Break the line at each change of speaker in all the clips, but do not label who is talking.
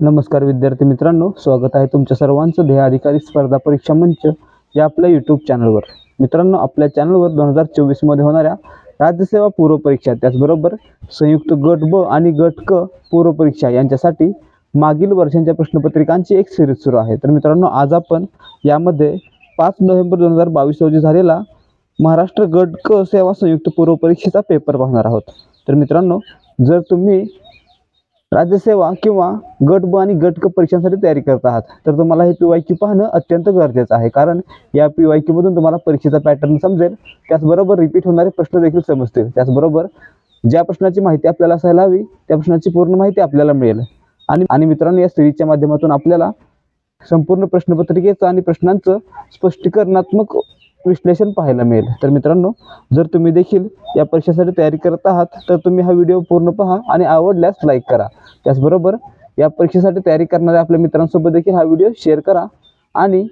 नमस्कार विद्यार्थी मित्रांनो, स्वागत आहे तुमच्या सर्वांचं ध्येय अधिकारी स्पर्धा परीक्षा मंच या आपल्या यूट्यूब चॅनलवर। मित्रांनो, आपल्या चॅनलवर 2024 मध्ये होणाऱ्या राज्यसेवा पूर्व परीक्षा त्याचबरोबर संयुक्त गट ब आणि गट क पूर्व परीक्षा यांच्यासाठी मागील वर्षांच्या प्रश्नपत्रिकांची एक सिरीज सुरू आहे। तर मित्रांनो, आज आपण यामध्ये 5 नोव्हेंबर 2022 रोजी झालेला महाराष्ट्र गट क सेवा संयुक्त पूर्व परीक्षेचा पेपर पाहणार आहोत। तर मित्रांनो, जर तुम्ही राज्यसेवा किंवा गट ब आणि गट क परीक्षांसाठी तयारी करत आहात तर तुम्हाला हे PYQ पाहणं अत्यंत गरजेचं आहे, कारण या PYQ मधून तुम्हाला परीक्षेचा पॅटर्न समजेल, त्याचबरोबर रिपीट होणारे प्रश्न देखील समजतील, त्याचबरोबर ज्या प्रश्नाची माहिती आपल्याला असायला हवी त्या प्रश्नाची पूर्ण माहिती आपल्याला मिळेल। आणि मित्रांनो, या सिरीजच्या माध्यमातून आपल्याला संपूर्ण प्रश्नपत्रिकेचं आणि प्रश्नांचं स्पष्टीकरणात्मक विश्लेषण पाहायला मिळेल। तर मित्रांनो, जर तुम्ही देखील या परीक्षेसाठी तयारी करत आहात तर तुम्ही हा व्हिडिओ पूर्ण पहा आणि आवडल्यास लाईक करा। त्याचबरोबर या परीक्षेसाठी तयारी करणाऱ्या आपल्या मित्रांसोबत देखील हा व्हिडिओ शेअर करा आणि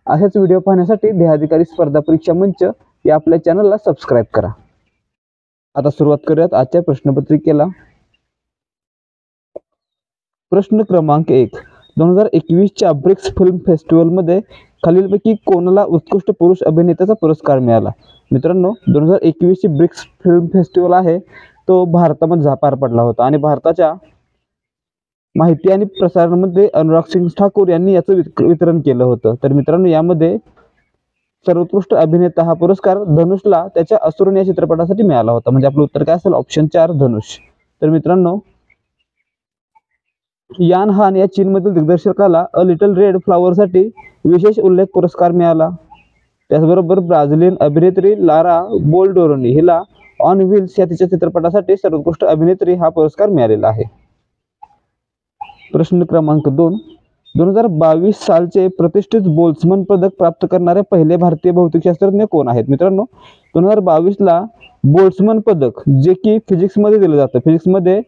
असेच व्हिडिओ पाहण्यासाठी ध्येय अधिकारी स्पर्धा परीक्षा मंच या आपल्या चॅनलला सबस्क्राईब करा। आता सुरुवात करूयात आजच्या प्रश्नपत्रिकेला। प्रश्न क्रमांक 1, 2021च्या ब्रिक्स फिल्म फेस्टिवलमध्ये खालीलपैकी कोणाला उत्कृष्ट पुरुष अभिनेत्याचा पुरस्कार मिळाला? मित्रांनो, 2021ची ब्रिक्स फिल्म फेस्टिवल आहे तो भारतामध्ये पार पडला होता आणि भारताच्या माहिती आणि प्रसारण मंत्री अनुराग सिंग ठाकूर यांनी याचं वितरण केलं होतं। तर मित्रांनो, यामध्ये सर्वोत्कृष्ट अभिनेता हा पुरस्कार धनुषला त्याच्या असुरन या चित्रपटासाठी मिळाला होता। म्हणजे आपलं उत्तर काय असेल? ऑप्शन 4 धनुष। तर मित्रांनो, यान हान या चीनमधील दिग्दर्शकाला अ लिटल रेड फ्लॉवरसाठी विशेष उल्लेख पुरस्कार मिळाला। त्याचबरोबर ब्राझिलियन अभिनेत्री लारा बोल्डोरोनी हिला ऑन व्हील्स या तिच्या चित्रपटासाठी सर्वोत्कृष्ट अभिनेत्री हा पुरस्कार मिळालेला आहे। प्रश्न क्रमांक 2, 2022 सालचे प्रतिष्ठित बोल्ट्झमन पदक प्राप्त करणारे पहिले भारतीय भौतिकशास्त्रज्ञ कोण आहेत? मित्रांनो, 2022 ला बोल्ट्झमन पदक जे की फिजिक्समध्ये दिलं जातं, फिजिक्समध्ये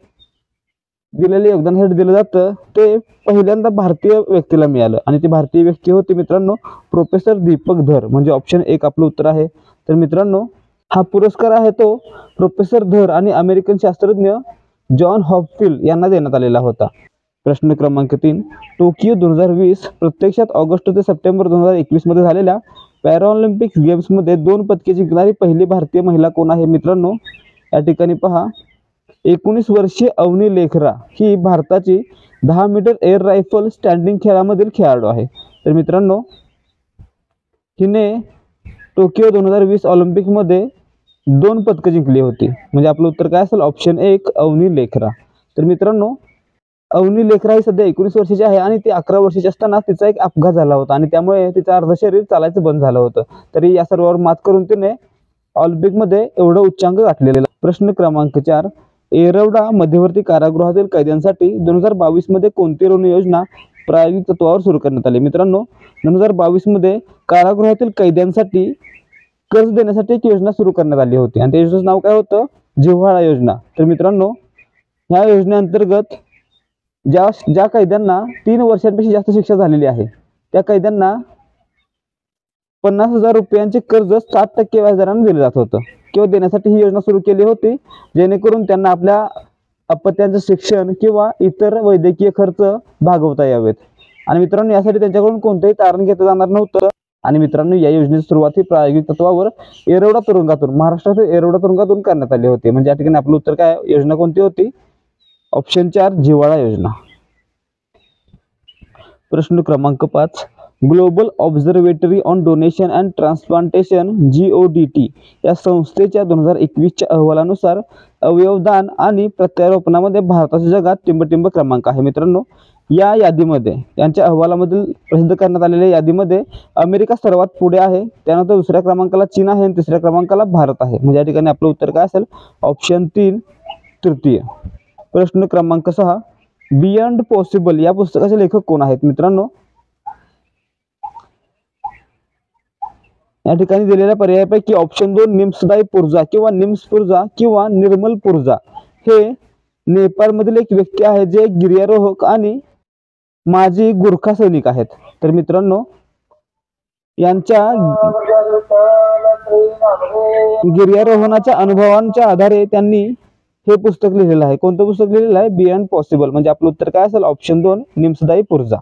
दिलेले योगदानासाठी दिलं जातं, ते पहिल्यांदा भारतीय व्यक्तीला मिळालं आणि ती भारतीय व्यक्ती होती मित्रांनो प्रोफेसर दीपक धर। म्हणजे ऑप्शन 1 आपलं उत्तर आहे। तर मित्रांनो, हा पुरस्कार आहे तो प्रोफेसर धर आणि अमेरिकन शास्त्रज्ञ जॉन हॉपफिल्ड यांना देण्यात आलेला होता। प्रश्न क्रमांक 3, टोकियो 2020 प्रत्यक्षात ऑगस्ट ते सप्टेंबर 2021 मध्ये झालेल्या पॅराऑलिम्पिक्स गेम्समध्ये 2 पदके जिंकणारी पहिली भारतीय महिला कोण आहे? मित्रांनो, या ठिकाणी पहा, 19 वर्षीय अवनी लेखरा ही भारताची 10 मीटर एअर रायफल स्टँडिंग खेळामधील खेळाडू आहे। तर मित्रांनो, हिने टोकियो 2020 ऑलिम्पिकमध्ये 2 पदकं जिंकली होती। म्हणजे आपलं उत्तर काय असेल? ऑप्शन 1 अवनी लेखरा। तर मित्रांनो, अवनी लेखरा ही सध्या 19 वर्षाची आहे आणि ती 11 वर्षाची असताना तिचा एक अपघात झाला होता आणि त्यामुळे तिचं अर्ध शरीर चालायचं बंद झालं होतं। तरी या सर्वांवर मात करून तिने ऑलिम्पिकमध्ये एवढं उच्चांक गाठलेला। प्रश्न क्रमांक 4, येरवडा मध्यवर्ती कारागृहातील कैद्यांसाठी 2022 मध्ये कोणती ऋण योजना प्रायोगिक तत्वावर सुरू करण्यात आली? मित्रांनो, 2022 मध्ये कारागृहातील कैद्यांसाठी कर्ज देण्यासाठी एक योजना सुरू करण्यात आली होती आणि त्या योजनेचं नाव काय होतं? जिव्हाळा योजना। तर मित्रांनो, या योजनेअंतर्गत ज्या कैद्यांना 3 वर्षांपेक्षा जास्त शिक्षा झालेली आहे त्या कैद्यांना 50,000 रुपयांचे कर्ज 7% व्याजदराने दिले जात होतं किंवा देण्यासाठी ही योजना सुरू केली होती, जेणेकरून त्यांना आपल्या अपत्यांचं शिक्षण किंवा इतर वैद्यकीय खर्च भागवता यावेत। आणि मित्रांनो, यासाठी त्यांच्याकडून कोणतेही तारण घेतलं जाणार नव्हतं। आणि मित्रांनो, या योजनेची सुरुवात ही प्रायोगिक तत्वावर येरवडा तुरुंगातून, महाराष्ट्रातील येरवडा तुरुंगातून करण्यात आली होती। म्हणजे या ठिकाणी आपलं उत्तर काय? योजना कोणती होती? ऑप्शन 4 जिव्हाळा योजना। प्रश्न क्रमांक 5, global observatory on donation and transplantation GODT या संस्थेच्या 2021च्या अहवालानुसार अवयवदान आणि प्रत्यारोपणामध्ये भारताच्या जगात टिंबटिंब क्रमांक आहे। मित्रांनो, या यादीमध्ये, यांच्या अहवालामधील प्रसिद्ध करण्यात आलेल्या यादीमध्ये अमेरिका सर्वात पुढे आहे, त्यानंतर दुसऱ्या क्रमांकाला चीन आहे आणि तिसऱ्या क्रमांकाला भारत आहे। म्हणजे या ठिकाणी आपलं उत्तर काय असेल? ऑप्शन 3 तृतीय। प्रश्न क्रमांक 6, बियॉन्ड पॉसिबल या पुस्तकाचे लेखक कोण आहेत? मित्रांनो, या ठिकाणी दिलेल्या पर्यायापैकी ऑप्शन 2 निम्सदाई पुर्जा किंवा निम्स पुर्जा किंवा निर्मल पुर्जा हे नेपाळमधील एक व्यक्ती आहे जे गिर्यारोहक आणि माजी गुरखा सैनिक आहेत। तर मित्रांनो, यांच्या गिर्यारोहणाच्या अनुभवांच्या आधारे त्यांनी हे पुस्तक लिहिलेलं आहे. कोणतं पुस्तक लिहिलेलं आहे? Beyond possible. म्हणजे आपलं उत्तर काय असेल? ऑप्शन 2 निमसदाई पुर्जा.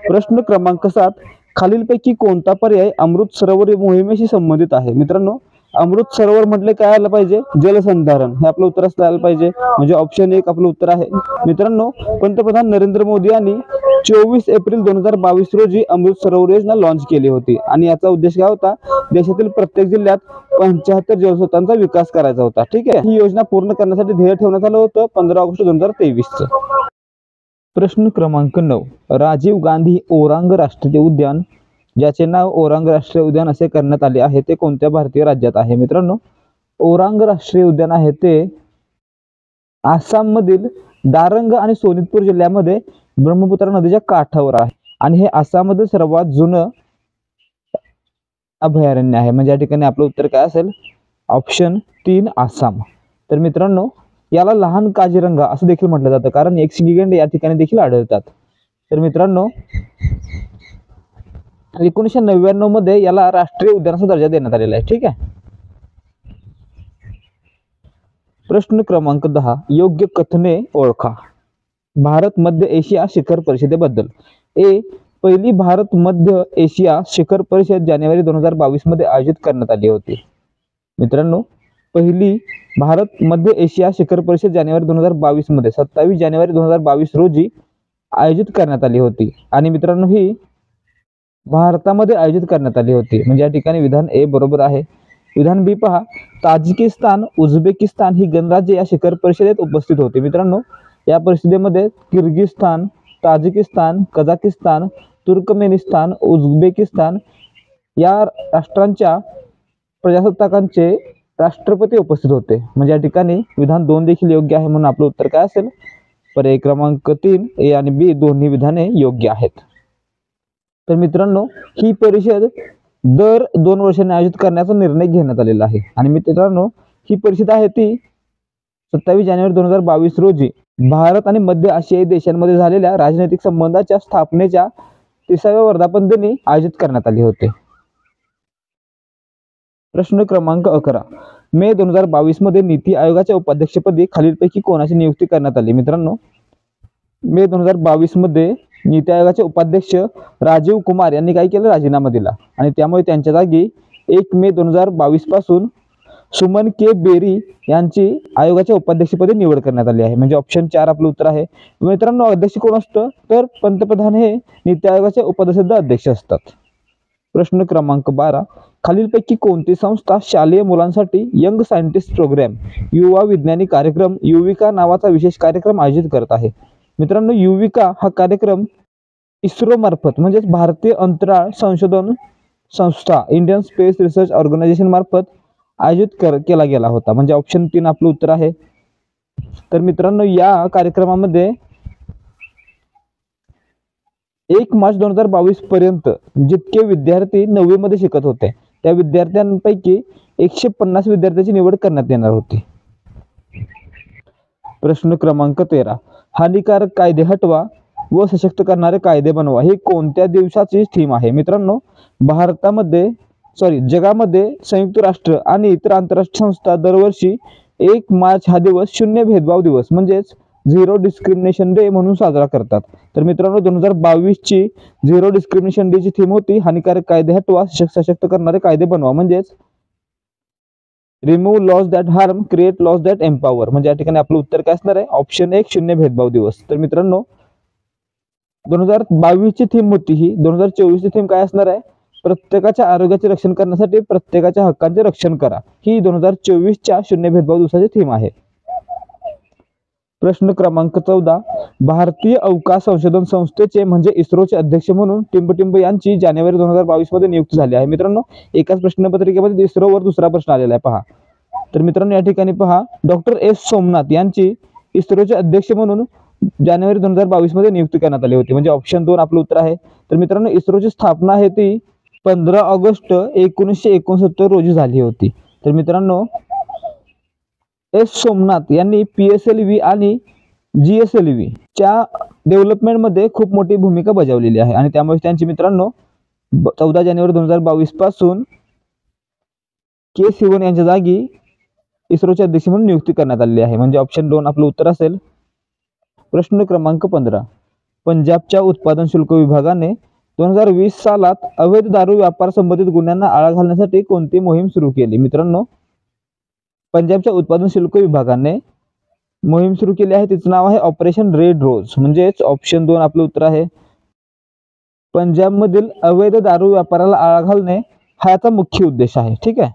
प्रश्न क्रमांक 7, खालीलपैकी कोणता पर्याय अमृत सरोवर मोहिमेशी संबंधित आहे? मित्रांनो, अमृत सरोवर म्हटले काय आलं पाहिजे? जलसंधारण हे आपलं उत्तर असलं पाहिजे. म्हणजे ऑप्शन 1 आपलं उत्तर आहे. मित्रांनो, पंतप्रधान नरेंद्र मोदी यांनी 24 एप्रिल 2022 रोजी अमृत सरोवर योजना लॉन्च केली होती आणि याचा उद्देश काय होता? देशातील प्रत्येक जिल्ह्यात 75 जलस्रोतांचा विकास करायचा होता. ठीक आहे. ही योजना पूर्ण करण्यासाठी ध्येय ठेवण्यात आलं होतं 15 ऑगस्ट 2023. प्रश्न क्रमांक 9, राजीव गांधी ओरांग राष्ट्रीय उद्यान, ज्याचे नाव ओरांग राष्ट्रीय उद्यान असे करण्यात आले आहे, ते कोणत्या भारतीय राज्यात आहे? मित्रांनो, ओरांग राष्ट्रीय उद्यान आहे ते आसाम मधील दारंग आणि सोनितपूर जिल्ह्यामध्ये ब्रह्मपुत्रा नदीच्या काठावर आहे आणि हे आसाममधील सर्वात जुनं अभयारण्य आहे. म्हणजे या ठिकाणी आपलं उत्तर काय असेल? ऑप्शन 3 आसाम. तर मित्रांनो, याला लहान काझीरंगा असं देखील म्हटलं जातं कारण एकशिंगी गेंडे या ठिकाणी देखील आढळतात. तर मित्रांनो, 1999 मध्ये याला राष्ट्रीय उद्यानाचा दर्जा देण्यात आलेला आहे. ठीक आहे. प्रश्न क्रमांक 10, योग्य कथने ओळखा. भारत मध्य एशिया शिखर परिषदेबद्दल. ए, पहिली भारत मध्य एशिया शिखर परिषद जानेवारी 2022 मध्ये आयोजित करण्यात आली होती. मित्रांनो, पहिली भारत मध्य एशिया शिखर परिषद जानेवारी 2022 मध्ये 27 जानेवारी 2022 रोजी आयोजित करण्यात आली होती आणि मित्रांनो ही भारतामध्ये आयोजित करण्यात आली होती. म्हणजे या ठिकाणी विधान ए बरोबर आहे. विधान बी पहा, ताजिकिस्तान, उझबेकिस्तान ही गणराज्ये या शिखर परिषदेत उपस्थित होती. मित्रांनो, या परिषदेमध्ये Kyrgyzstan, Tajikistan, Kazakhstan, Turkmenistan, Uzbekistan या राष्ट्रांच्या प्रजासत्ताकांचे राष्ट्रपती उपस्थित होते. म्हणजे या ठिकाणी विधान 2 देखील योग्य आहे. म्हणून आपलं उत्तर काय असेल? पर्याय क्रमांक 3 ए आणि बी दोन्ही विधाने योग्य आहेत. तर मित्रांनो, ही परिषद दर 2 वर्षांनी आयोजित करण्याचा निर्णय घेण्यात आलेला आहे आणि मित्रांनो, ही परिषद आहे ती 27 जानेवारी 2022 रोजी भारत आणि मध्य आशियाई देशांमध्ये झालेल्या राजनैतिक संबंधाच्या स्थापनेच्या 30व्या वर्धापन दिनी आयोजित करण्यात आली होती. प्रश्न क्रमांक 11, मे 2022 मध्ये नीती आयोगाच्या उपाध्यक्षपदी खालीलपैकी कोणाची नियुक्ती करण्यात आली? मित्रांनो, मे 2022 मध्ये नीती आयोगाचे उपाध्यक्ष राजीव कुमार यांनी काय केलं? राजीनामा दिला आणि त्यामुळे त्यांच्या जागी 1 मे 2022 पासून सुमन के बेरी यांची आयोगाच्या उपाध्यक्षपदी निवड करण्यात आली आहे. म्हणजे ऑप्शन 4 आपलं उत्तर आहे. मित्रांनो, अध्यक्ष कोण असतं? तर पंतप्रधान हे नीती आयोगाचे उपाध्यक्ष अध्यक्ष असतात. प्रश्न क्रमांक 12, खालीलपैकी कोणती संस्था शालेय मुलांसाठी यंग सायंटिस्ट प्रोग्राम युवा विज्ञानी कार्यक्रम युविका नावाचा विशेष कार्यक्रम आयोजित करत आहे? मित्रांनो, युविका हा कार्यक्रम इस्रो मार्फत म्हणजेच भारतीय अंतराळ संशोधन संस्था इंडियन स्पेस रिसर्च ऑर्गनायझेशन मार्फत आयोजित केला गेला होता. म्हणजे ऑप्शन 3 आपलं उत्तर आहे. तर मित्रांनो, या कार्यक्रमामध्ये 1 मार्च 2022 पर्यंत जितके विद्यार्थी 9वी मध्ये शिकत होते त्या विद्यार्थ्यांपैकी 150 विद्यार्थ्यांची निवड करण्यात येणार होती. प्रश्न क्रमांक 13, हानिकारक कायदे हटवा व सशक्त करणारे कायदे बनवा ही कोणत्या दिवसाची थीम आहे? मित्रांनो, जगामध्ये संयुक्त राष्ट्र आणि इतर आंतरराष्ट्रीय संस्था दरवर्षी 1 मार्च हा दिवस शून्य भेदभाव दिवस म्हणजेच झिरो डिस्क्रिमिनेशन डे म्हणून साजरा करतात. तर मित्रांनो, 2022 ची झिरो डिस्क्रिमिनेशन डे ची थीम होती हानिकारक कायदे हटवा सशक्त करणारे कायदे बनवा म्हणजेच remove laws that harm create laws that empower. म्हणजे या ठिकाणी आपलं उत्तर काय असणार आहे? ऑप्शन 1 शून्य भेदभाव दिवस. तर मित्रांनो, 2022 ची थीम होती ही. 2024 ची थीम काय असणार आहे? प्रत्येकाच्या आरोग्याचे रक्षण करण्यासाठी प्रत्येकाच्या हक्कांचे रक्षण करा ही 2024 च्या शून्य भेदभाव दिवसाची थीम आहे. प्रश्न क्रमांक 14, भारतीय अवकाश संशोधन संस्थेचे म्हणजे इस्रोचे अध्यक्ष म्हणून टिंबटिंब यांची जानेवारी 2022 मध्ये नियुक्ती झाली आहे. मित्रांनो, एकाच प्रश्नपत्रिकेमध्ये इस्रोवर दुसरा प्रश्न आलेला आहे पहा. तर मित्रांनो, या ठिकाणी पहा, डॉक्टर एस सोमनाथ यांची इस्रोचे अध्यक्ष म्हणून जानेवारी 2022 मध्ये नियुक्ती करण्यात आली होती. म्हणजे ऑप्शन 2 आपलं उत्तर आहे. तर मित्रांनो, इस्रोची स्थापना आहे ती 15 ऑगस्ट 1969 रोजी झाली होती. तर मित्रांनो, एस सोमनाथ यांनी PSLV आणि GSLV च्या डेव्हलपमेंटमध्ये खूप मोठी भूमिका बजावलेली आहे आणि त्यामुळे त्यांची मित्रांनो 14 जानेवारी 2022 पासून के सिवन यांच्या जागी इस्रोचे अध्यक्ष म्हणून नियुक्ती करण्यात आली आहे, म्हणजे ऑप्शन 2 आपलं उत्तर असेल. प्रश्न क्रमांक 15. पंजाबच्या उत्पादन शुल्क विभागाने 2020 सालात अवैध दारू व्यापार संबंधित गुन्ह्यांना आळा घालण्यासाठी कोणती मोहीम सुरू केली? मित्रांनो, पंजाबच्या उत्पादन शुल्क विभागाने मोहीम सुरू केली आहे, तिचं नाव आहे ऑपरेशन रेड रोज, म्हणजेच ऑप्शन 2 आपलं उत्तर आहे. पंजाबमधील अवैध दारू व्यापाराला आळा घालणे हा याचा मुख्य उद्देश आहे. ठीक आहे.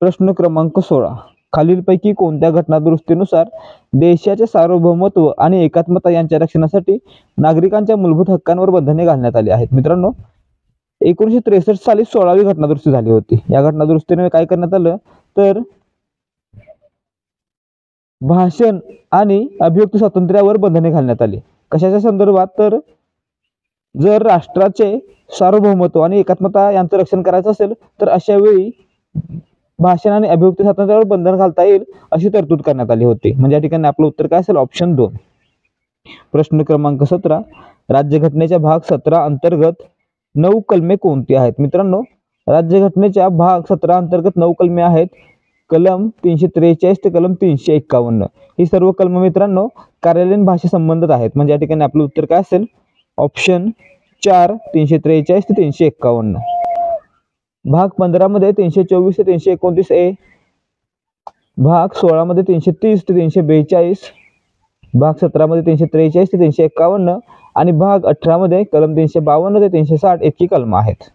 प्रश्न क्रमांक 16. खालीलपैकी कोणत्या घटनादुरुस्तीनुसार देशाचे सार्वभौमत्व आणि एकात्मता यांच्या रक्षणासाठी नागरिकांच्या मूलभूत हक्कांवर बंधने घालण्यात आली आहेत? मित्रांनो, 1963 साली 16वी घटनादुरुस्ती झाली होती. या घटनादुरुस्तीने काय करण्यात आलं तर भाषण आणि अभिव्यक्ती स्वातंत्र्यावर बंधने घालण्यात आली. कशाच्या संदर्भात तर जर राष्ट्राचे सार्वभौमत्व आणि एकात्मता यांचं रक्षण करायचं असेल तर अशा वेळी भाषण आणि अभिव्यक्ती स्वातंत्र्यावर बंधन घालता येईल अशी तरतूद करण्यात आली होती. म्हणजे या ठिकाणी आपलं उत्तर काय असेल? ऑप्शन 2. प्रश्न क्रमांक 17. राज्यघटनेच्या भाग 17 अंतर्गत 9 कलमे कोणती आहेत? मित्रांनो, राज्यघटनेच्या भाग 17 अंतर्गत 9 कलमे आहेत. कलम 343 ते कलम 351. ही सर्व कलम मित्रांनो कार्यालयीन भाषे संबंधित आहेत. म्हणजे या ठिकाणी आपलं उत्तर काय असेल? ऑप्शन 4 343 ते 351. भाग 15 मध्ये 324 ते 329 ए, भाग 16 मध्ये 330 ते 342, भाग 17 मध्ये 343 ते 351 आणि भाग 18 मध्ये कलम 352 ते 360 इतकी कलम आहेत.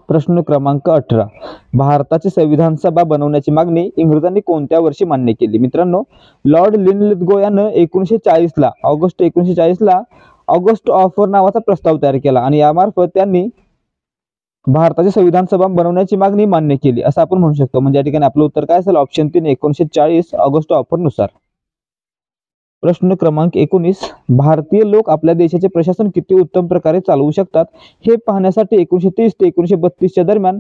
प्रश्न क्रमांक 18. भारताची संविधान सभा बनवण्याची मागणी इंग्रजांनी कोणत्या वर्षी मान्य केली? मित्रांनो, लॉर्ड लिनलिथगो यानं 1940 ला ऑगस्ट 1940 ला ऑगस्ट ऑफर नावाचा प्रस्ताव तयार केला आणि यामार्फत त्यांनी भारताची संविधान सभा बनवण्याची मागणी मान्य केली असं आपण म्हणू शकतो. म्हणजे या ठिकाणी आपलं उत्तर काय असेल? ऑप्शन 3 1940 ऑगस्ट ऑफर नुसार. प्रश्न क्रमांक 19. भारतीय लोक आपल्या देशाचे प्रशासन किती उत्तम प्रकारे चालवू शकतात हे पाहण्यासाठी 1930 ते 1932 दरम्यान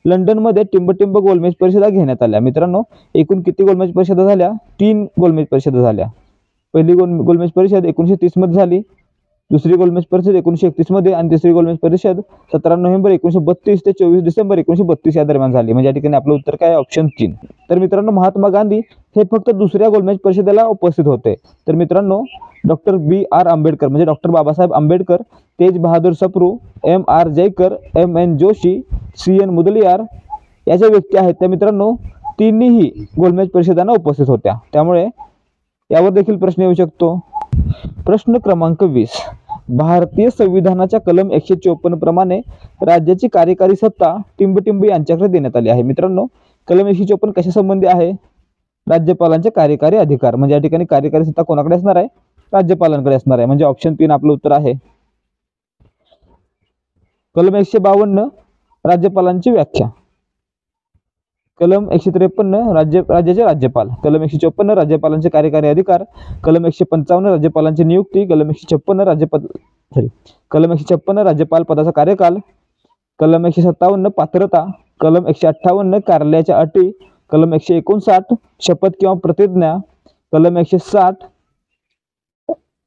लंडनमध्ये टिंबटिंब गोलमेज परिषदा घेण्यात आल्या. मित्रांनो, एकूण किती गोलमेज परिषदा झाल्या? 3 गोलमेज परिषदा झाल्या. पहिली गोलमेज परिषद 1930 मध्ये झाली, दुसरी गोलमेज परिषद 1931 मध्ये आणि तिसरी गोलमेज परिषद 17 नोव्हेंबर 1932 ते 24 डिसेंबर 1932 या दरम्यान झाली. म्हणजे या ठिकाणी आपलं उत्तर काय? ऑप्शन 3. तर मित्रांनो, महात्मा गांधी हे फक्त दुसऱ्या गोलमेज परिषदेला उपस्थित होते. तर मित्रांनो, डॉक्टर B.R. आंबेडकर म्हणजे डॉक्टर बाबासाहेब आंबेडकर, तेज Bahadur Sapru, M.R. Jayakar, M.N. Joshi, C.N. Mudaliar या ज्या व्यक्ती आहेत त्या मित्रांनो तिन्ही गोलमेज परिषदांना उपस्थित होत्या. त्यामुळे यावर देखील प्रश्न येऊ शकतो. प्रश्न क्रमांक 20. भारतीय संविधानाच्या कलम 154 प्रमाणे राज्याची कार्यकारी सत्ता टिंबटिंब यांच्याकडे देण्यात आली आहे. मित्रांनो, कलम 154 कशा संबंधी आहे? राज्यपालांचे कार्यकारी अधिकार. म्हणजे या ठिकाणी कार्यकारी सत्ता कोणाकडे असणार आहे? राज्यपालांकडे असणार आहे. म्हणजे ऑप्शन 3 आपलं उत्तर आहे. कलम 152 राज्यपालांची व्याख्या. कलम 153 राज्याचे राज्यपाल. कलम 154 राज्यपालांचे कार्यकारी अधिकार. कलम 155 राज्यपालांची नियुक्ती. कलम 156 राज्यपाल पदाचा कार्यकाल. कलम 157 पात्रता. कलम 158 कार्यालयाच्या अटी. कलम 159 शपथ किंवा प्रतिज्ञा. कलम 160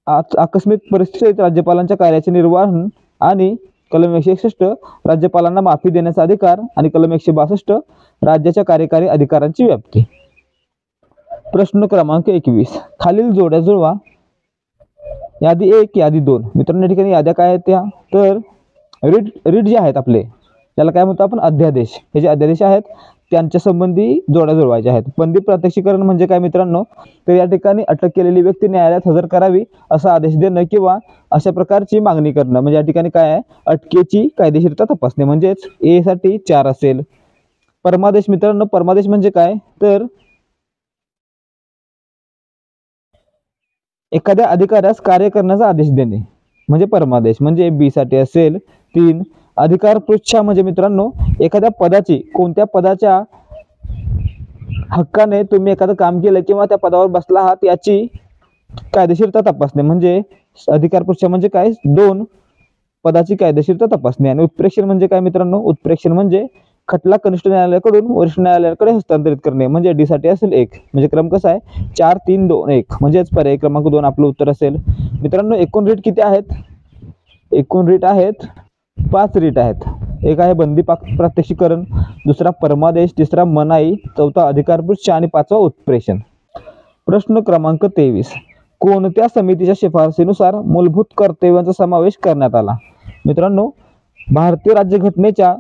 आकस्मिक परिस्थितीत राज्यपालांच्या कार्याचे निर्वहन आणि कलम 161 राज्यपालांना माफी देण्याचा अधिकार आणि कलम 162 राज्याच्या कार्यकारी अधिकारांची व्याप्ती. प्रश्न क्रमांक 21. खालील जोड्या जुळवा. यादी 1 यादी 2. मित्रांनो, या ठिकाणी याद्या काय आहेत त्या तर रीड जे आहेत आपले त्याला काय म्हणतो आपण? अध्यादेश. हे जे अध्यादेश आहेत त्यांच्या संबंधी जोड्या जुळवायच्या आहेत. बंदी प्रात्यक्षिकरण म्हणजे काय मित्रांनो? तर या ठिकाणी अटक केलेली व्यक्ती न्यायालयात हजर करावी असा आदेश देणं किंवा अशा प्रकारची मागणी करणं. म्हणजे या ठिकाणी काय आहे? अटकेची कायदेशीरता तपासणे. म्हणजेच ए साठी 4 असेल. परमादेश. मित्रांनो, परमादेश म्हणजे काय तर एखाद्या अधिकाऱ्यास कार्य करण्याचा आदेश देणे म्हणजे परमादेश. म्हणजे बी साठी असेल 3. अधिकार पृच्छा म्हणजे मित्रांनो एखाद्या पदाची कोणत्या पदाच्या हक्काने तुम्ही एखादं काम केलं किंवा त्या पदावर बसला आहात याची कायदेशीरता तपासणे. म्हणजे अधिकार पृच्छा म्हणजे काय? 2 पदाची कायदेशीरता तपासणे. आणि उत्प्रेक्षण म्हणजे काय मित्रांनो? उत्प्रेक्षण म्हणजे खटला कनिष्ठ न्यायालयाकडून वरिष्ठ न्यायालयाकडे हस्तांतरित करणे. म्हणजे डी साठी असेल 1. म्हणजे क्रम कसा आहे? 4 3 2 1. म्हणजेच पर्याय क्रमांक 2 आपलं उत्तर असेल. मित्रांनो, एकूण रीट किती आहेत? एकूण रीट आहेत 5 रीट आहेत. एक आहे बंदी प्रात्यक्षिकरण, दुसरा परमादेश, तिसरा मनाई, चौथा अधिकारपृच्छ आणि पाचवा उत्प्रेषण. प्रश्न क्रमांक 23. कोणत्या समितीच्या शिफारसीनुसार मूलभूत कर्तव्यांचा समावेश करण्यात आला? मित्रांनो, भारतीय राज्यघटनेच्या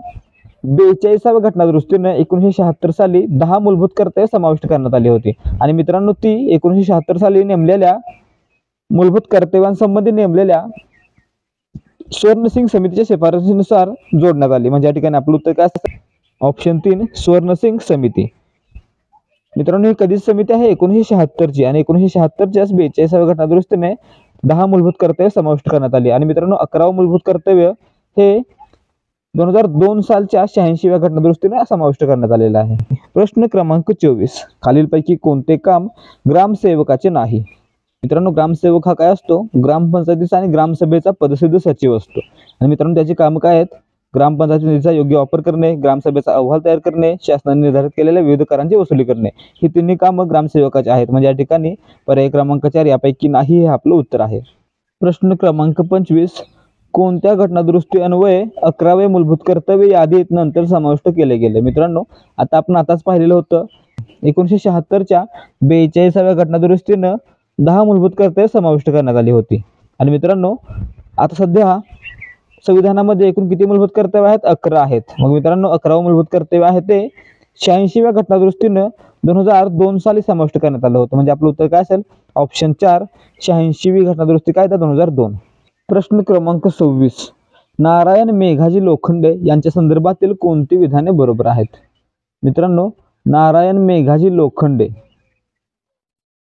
42व्या घटनादुरुस्तीने 1976 साली 10 मूलभूत कर्तव्ये समाविष्ट करण्यात आली होती. आणि मित्रांनो, ती 1976 साली नेमलेल्या मूलभूत कर्तव्यांसंबंधी नेमलेल्या स्वर्णसिंग समितीच्या शिफारसीनुसार जोडण्यात आली. म्हणजे या ठिकाणी आपलं उत्तर काय असतं? ऑप्शन 3 स्वर्णसिंग समिती. मित्रांनो, ही कधीच समिती आहे? 1976 ची. आणि 1976च्या 42व्या घटनादुरुस्तीने 10 मूलभूत कर्तव्य समाविष्ट करण्यात आली. आणि मित्रांनो, 11वं मूलभूत कर्तव्य हे 2002 सालच्या 86व्या घटनादुरुस्तीने समाविष्ट करण्यात आलेला आहे. प्रश्न क्रमांक 24. खालीलपैकी कोणते काम ग्रामसेवकाचे नाही? मित्रांनो, ग्रामसेवक हा काय असतो? ग्रामपंचायतीचा आणि ग्रामसभेचा पदसिद्ध सचिव असतो. आणि मित्रांनो, त्याची कामं काय आहेत? ग्रामपंचायत निधीचा योग्य वापर करणे, ग्रामसभेचा अहवाल तयार करणे, शासनाने निर्धारित केलेल्या विविध करांची वसुली करणे, ही तिन्ही कामं ग्रामसेवकाची आहेत. म्हणजे या ठिकाणी पर्याय क्रमांक 4 यापैकी नाही हे आपलं उत्तर आहे. प्रश्न क्रमांक 25. कोणत्या घटनादुरुस्ती अन्वये 11वे मूलभूत कर्तव्य यादीत नंतर समाविष्ट केले गेले? मित्रांनो, आता आपण आताच पाहिलेलं होतं 1976च्या 42व्या घटनादुरुस्तीनं 10 मूलभूत कर्तव्ये समाविष्ट करण्यात आली होती. आणि मित्रांनो, आता सध्या संविधानामध्ये एकूण किती मूलभूत कर्तव्य आहेत? 11 आहेत. मग मित्रांनो, 11वं मूलभूत कर्तव्य आहे ते 86व्या घटनादुरुस्तीनं 2002 साली समाविष्ट करण्यात आलं होतं. म्हणजे आपलं उत्तर काय असेल? ऑप्शन 4 86वी घटनादुरुस्ती कायदा 2002. प्रश्न क्रमांक 26. नारायण मेघाजी लोखंडे यांच्या संदर्भातील कोणती विधाने बरोबर आहेत? मित्रांनो, नारायण मेघाजी लोखंडे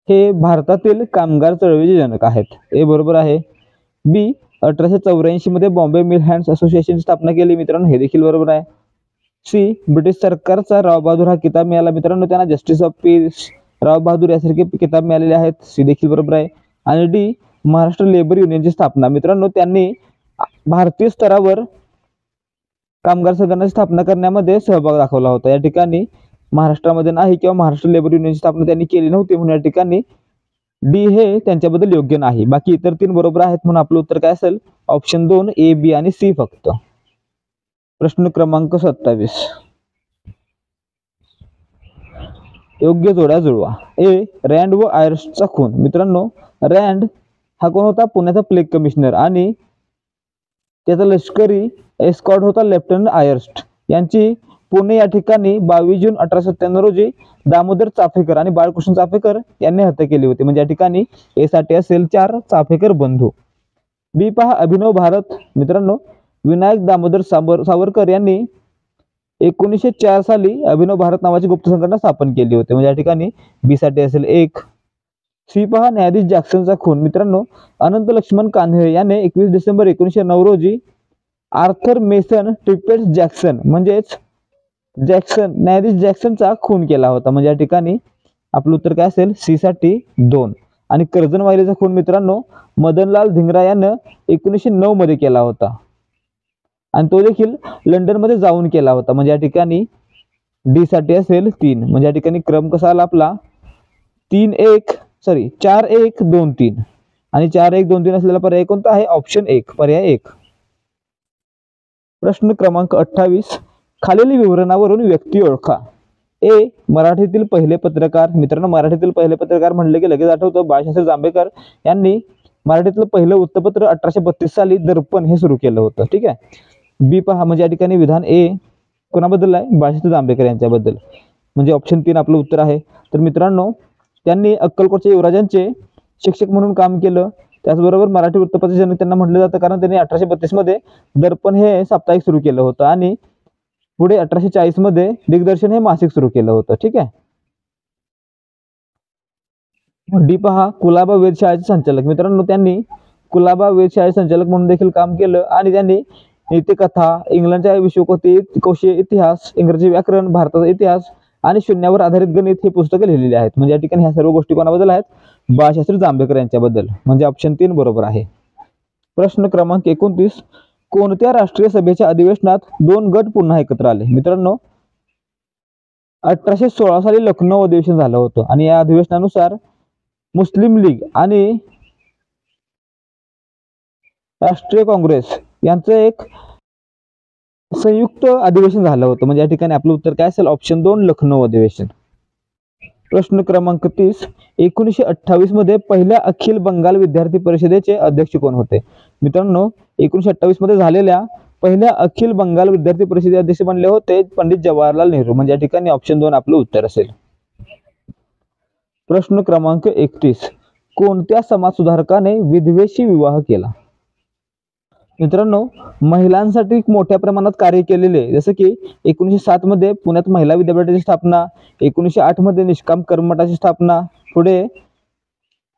हे भारतातील कामगार चळवळीचे जनक आहेत. ए बरोबर आहे. बी 1884 मध्ये बॉम्बे मिल हँड्स असोसिएशनची स्थापना केली. मित्रांनो, हे देखील बरोबर आहे. सी ब्रिटिश सरकारचा राव बहादूर हा किताब मिळाला. मित्रांनो, त्यांना justice of peace Rao Bahadur यासारखे किताब मिळालेले आहेत. सी देखील बरोबर आहे. आणि डी महाराष्ट्र लेबर युनियनची स्थापना. मित्रांनो, त्यांनी भारतीय स्तरावर कामगार संघटनाची स्थापना करण्यामध्ये सहभाग दाखवला होता. या ठिकाणी महाराष्ट्रामध्ये नाही किंवा महाराष्ट्र लेबर युनियनची स्थापना त्यांनी केली नव्हती, म्हणून या ठिकाणी डी हे त्यांच्याबद्दल योग्य नाही. बाकी इतर 3 बरोबर आहेत, म्हणून आपलं उत्तर काय असेल? ऑप्शन 2 ए, बी आणि सी फक्त. प्रश्न क्रमांक 27. योग्य जोड्या जुळवा. ए रँड व आयर्स्टचा खून. मित्रांनो, रँड हा कोण होता? पुण्याचा प्लेग कमिशनर. आणि त्याचा लष्करी एस्कॉर्ट होता लेफ्टनंट आयर्स्ट. यांची पुणे या ठिकाणी 22 जून 1897 रोजी दामोदर चाफेकर आणि बाळकृष्ण चाफेकर यांनी हत्या केली होती. म्हणजे या ठिकाणी ए साठी असेल 4 चाफेकर बंधू. बी पहा अभिनव भारत. मित्रांनो, विनायक दामोदर सावरकर यांनी 1904 साली अभिनव भारत नावाची गुप्त संघटना स्थापन केली होती. म्हणजे या ठिकाणी बी साठी असेल 1. सी पहा न्यायाधीश जॅक्सनचा खून. मित्रांनो, अनंत लक्ष्मण कान्हे याने 21 डिसेंबर 1909 रोजी आर्थर मेसन टिपेट जॅक्सन म्हणजेच न्यायाधीश जॅक्सनचा खून केला होता. म्हणजे या ठिकाणी आपलं उत्तर काय असेल? सी साठी 2. आणि कर्जन वायलीचा खून मित्रांनो मदनलाल धिंगरा यानं 1909 मध्ये केला होता. आणि तो देखील लंडन मध्ये जाऊन केला होता. म्हणजे या ठिकाणी डी साठी असेल 3. म्हणजे या ठिकाणी क्रम कसा आला आपला? 4-1-2-3. आणि 4-1-2-3 असलेला पर्याय कोणता आहे? ऑप्शन 1 पर्याय 1. प्रश्न क्रमांक 28. खालील विवरणावरून व्यक्ती ओळखा. ए मराठीतील पहिले पत्रकार. मित्रांनो, मराठीतील पहिले पत्रकार म्हणले की लगेच आठवतं बाळशास्त्री जांभेकर यांनी मराठीतलं पहिलं वृत्तपत्र 1832 साली दर्पण हे सुरू केलं होतं. ठीक आहे. बी पहा, म्हणजे या ठिकाणी विधान ए कोणाबद्दल आहे? बाळशास्त्री जांभेकर यांच्याबद्दल. म्हणजे ऑप्शन 3 आपलं उत्तर आहे. तर मित्रांनो, त्यांनी अक्कलकोटच्या युवराजांचे शिक्षक म्हणून काम केलं. त्याचबरोबर मराठी वृत्तपत्राचे जनक त्यांना म्हटलं जातं, कारण त्यांनी 1832 मध्ये दर्पण हे साप्ताहिक सुरू केलं होतं आणि पुढे 1840 मध्ये दिग्दर्शन हे मासिक सुरू केलं होतं. ठीक आहे. डी पहा कुलाबा वेधशाळेचे संचालक. मित्रांनो, त्यांनी कुलाबा वेधशाळेचे संचालक म्हणून देखील काम केलं आणि त्यांनी नीतिकथा, इंग्लंडच्या विश्वकोशी इतिहास, इंग्रजी व्याकरण, भारताचा इतिहास आणि शून्यावर आधारित गणित हे पुस्तकं लिहिलेली आहेत. म्हणजे या ठिकाणी ह्या सर्व गोष्टी कोणाबद्दल आहेत? बाळशास्त्री जांभेकर यांच्याबद्दल. म्हणजे ऑप्शन 3 बरोबर आहे. प्रश्न क्रमांक 29. कोणत्या राष्ट्रीय सभेच्या अधिवेशनात 2 गट पुन्हा एकत्र आले? मित्रांनो, 1816 साली लखनौ अधिवेशन झालं होतं आणि या अधिवेशनानुसार मुस्लिम लीग आणि राष्ट्रीय काँग्रेस यांचं एक संयुक्त अधिवेशन झालं होतं. म्हणजे या ठिकाणी आपलं उत्तर काय असेल? ऑप्शन 2 लखनौ अधिवेशन. प्रश्न क्रमांक 30. 1928 मध्ये पहिल्या अखिल बंगाल विद्यार्थी परिषदेचे अध्यक्ष कोण होते? मित्रांनो, 1928 मध्ये झालेल्या पहिल्या अखिल बंगाल विद्यार्थी परिषदेचे अध्यक्ष बनले होते पंडित जवाहरलाल नेहरू. म्हणजे या ठिकाणी ऑप्शन 2 आपलं उत्तर असेल. प्रश्न क्रमांक 31. कोणत्या समाजसुधारकाने विधवेशी विवाह केला? मित्रांनो, महिलांसाठी मोठ्या प्रमाणात कार्य केलेले, जसं की 1907 मध्ये पुण्यात महिला विद्यापीठाची स्थापना, 1908 मध्ये निष्काम कर्मठाची स्थापना, पुढे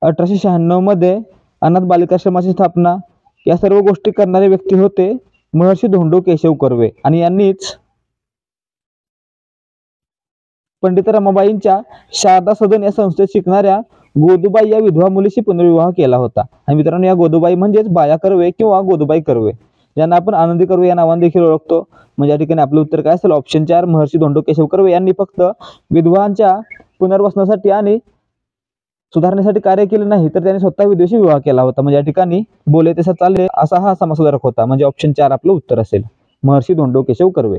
1896 मध्ये अनाथ बालिकाश्रमाची स्थापना, या सर्व गोष्टी करणारे व्यक्ती होते महर्षी धोंडो केशव कर्वे. आणि यांनीच पंडित रमाबाईंच्या शारदा सदन या संस्थेत शिकणाऱ्या गोदूबाई या विधवा मुलीशी पुनर्विवाह केला होता. आणि मित्रांनो, या गोदूबाई म्हणजेच बाया कर्वे किंवा गोदूबाई कर्वे, ज्यांना आपण आनंदी कर्वे या नावाने देखील ओळखतो. म्हणजे या ठिकाणी आपलं उत्तर काय असेल? ऑप्शन 4 महर्षी धोंडो केशव कर्वे यांनी फक्त विधवांच्या पुनर्वसनासाठी आणि सुधारण्यासाठी कार्य केले नाही, तर त्यांनी स्वतः विधवेशी विवाह केला होता. म्हणजे या ठिकाणी बोले तसा चालले असा हा समाजसुधारक होता. म्हणजे ऑप्शन 4 आपलं उत्तर असेल, महर्षी धोंडो केशव कर्वे.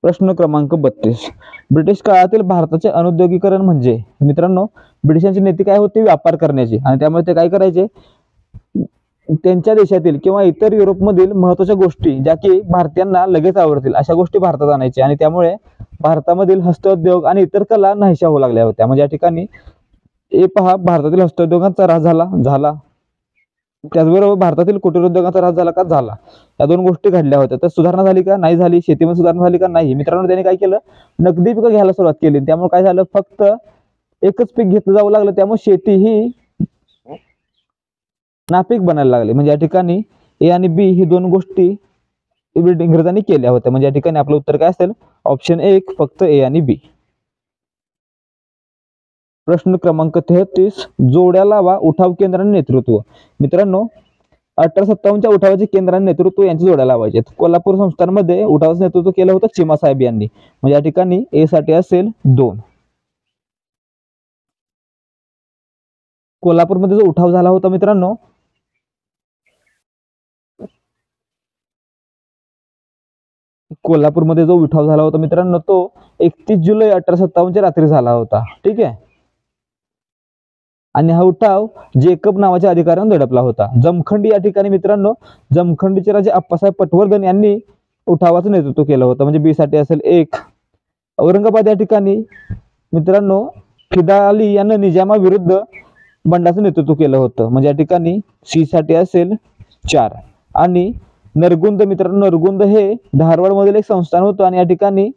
प्रश्न क्रमांक 32. ब्रिटिश काळातील भारताचे अनुद्योगीकरण म्हणजे? मित्रांनो, ब्रिटिशांची नीती काय होती? व्यापार करण्याची. आणि त्यामुळे ते काय करायचे? त्यांच्या देशातील किंवा इतर युरोपमधील महत्त्वाच्या गोष्टी ज्या की भारतीयांना लगेच आवडतील अशा गोष्टी भारतात आणायचे. आणि त्यामुळे भारतामधील हस्तोद्योग आणि इतर कला नाहीशा होऊ लागल्या होत्या. म्हणजे या ठिकाणी हे पहा, भारतातील हस्तोद्योगांचा ऱ्हास झाला. त्याचबरोबर भारतातील कुटीर उद्योगाचा ऱ्हास झाला का? झाला. या दोन गोष्टी घडल्या होत्या. तर सुधारणा झाली का? नाही झाली. शेतीमध्ये सुधारणा झाली का? नाही. मित्रांनो, त्यांनी काय केलं? नगदी पिकं घ्यायला सुरुवात केली. त्यामुळे काय झालं? फक्त एकच पीक घेतलं जाऊ लागलं. त्यामुळे शेती ही नापीक बनायला लागली. म्हणजे या ठिकाणी ए आणि बी ही दोन गोष्टी इंग्रजांनी केल्या होत्या. म्हणजे या ठिकाणी आपलं उत्तर काय असेल? ऑप्शन 1 फक्त ए आणि बी. प्रश्न क्रमांक 33. जोड्या लावा उठाव केंद्राने नेतृत्व. मित्रांनो, 1857च्या उठावाचे केंद्राने नेतृत्व यांची जोड्या लावायचे. कोल्हापूर संस्थानमध्ये उठावाचं नेतृत्व केलं होतं चिमासाहेब यांनी. म्हणजे या ठिकाणी ए साठी असेल 2. कोल्हापूरमध्ये जो उठाव झाला होता मित्रांनो, कोल्हापूरमध्ये जो उठाव झाला होता मित्रांनो, तो 31 जुलै 1857च्या रात्री झाला होता. ठीक आहे. आणि हा उठाव जेकब नावाच्या अधिकाऱ्याने दडपला होता. जमखंडी या ठिकाणी मित्रांनो, जमखंडीचे राजे अप्पासाहेब पटवर्धन यांनी उठावाचं नेतृत्व केलं होतं. म्हणजे बी साठी असेल 1. औरंगाबाद या ठिकाणी मित्रांनो, फिदा अली यांनी निजामाविरुद्ध बंडाचं नेतृत्व केलं होतं. म्हणजे या ठिकाणी सी साठी असेल 4. आणि नरगुंद मित्रांनो, नरगुंद हे धारवाड मधील एक संस्थान होतं. आणि या ठिकाणी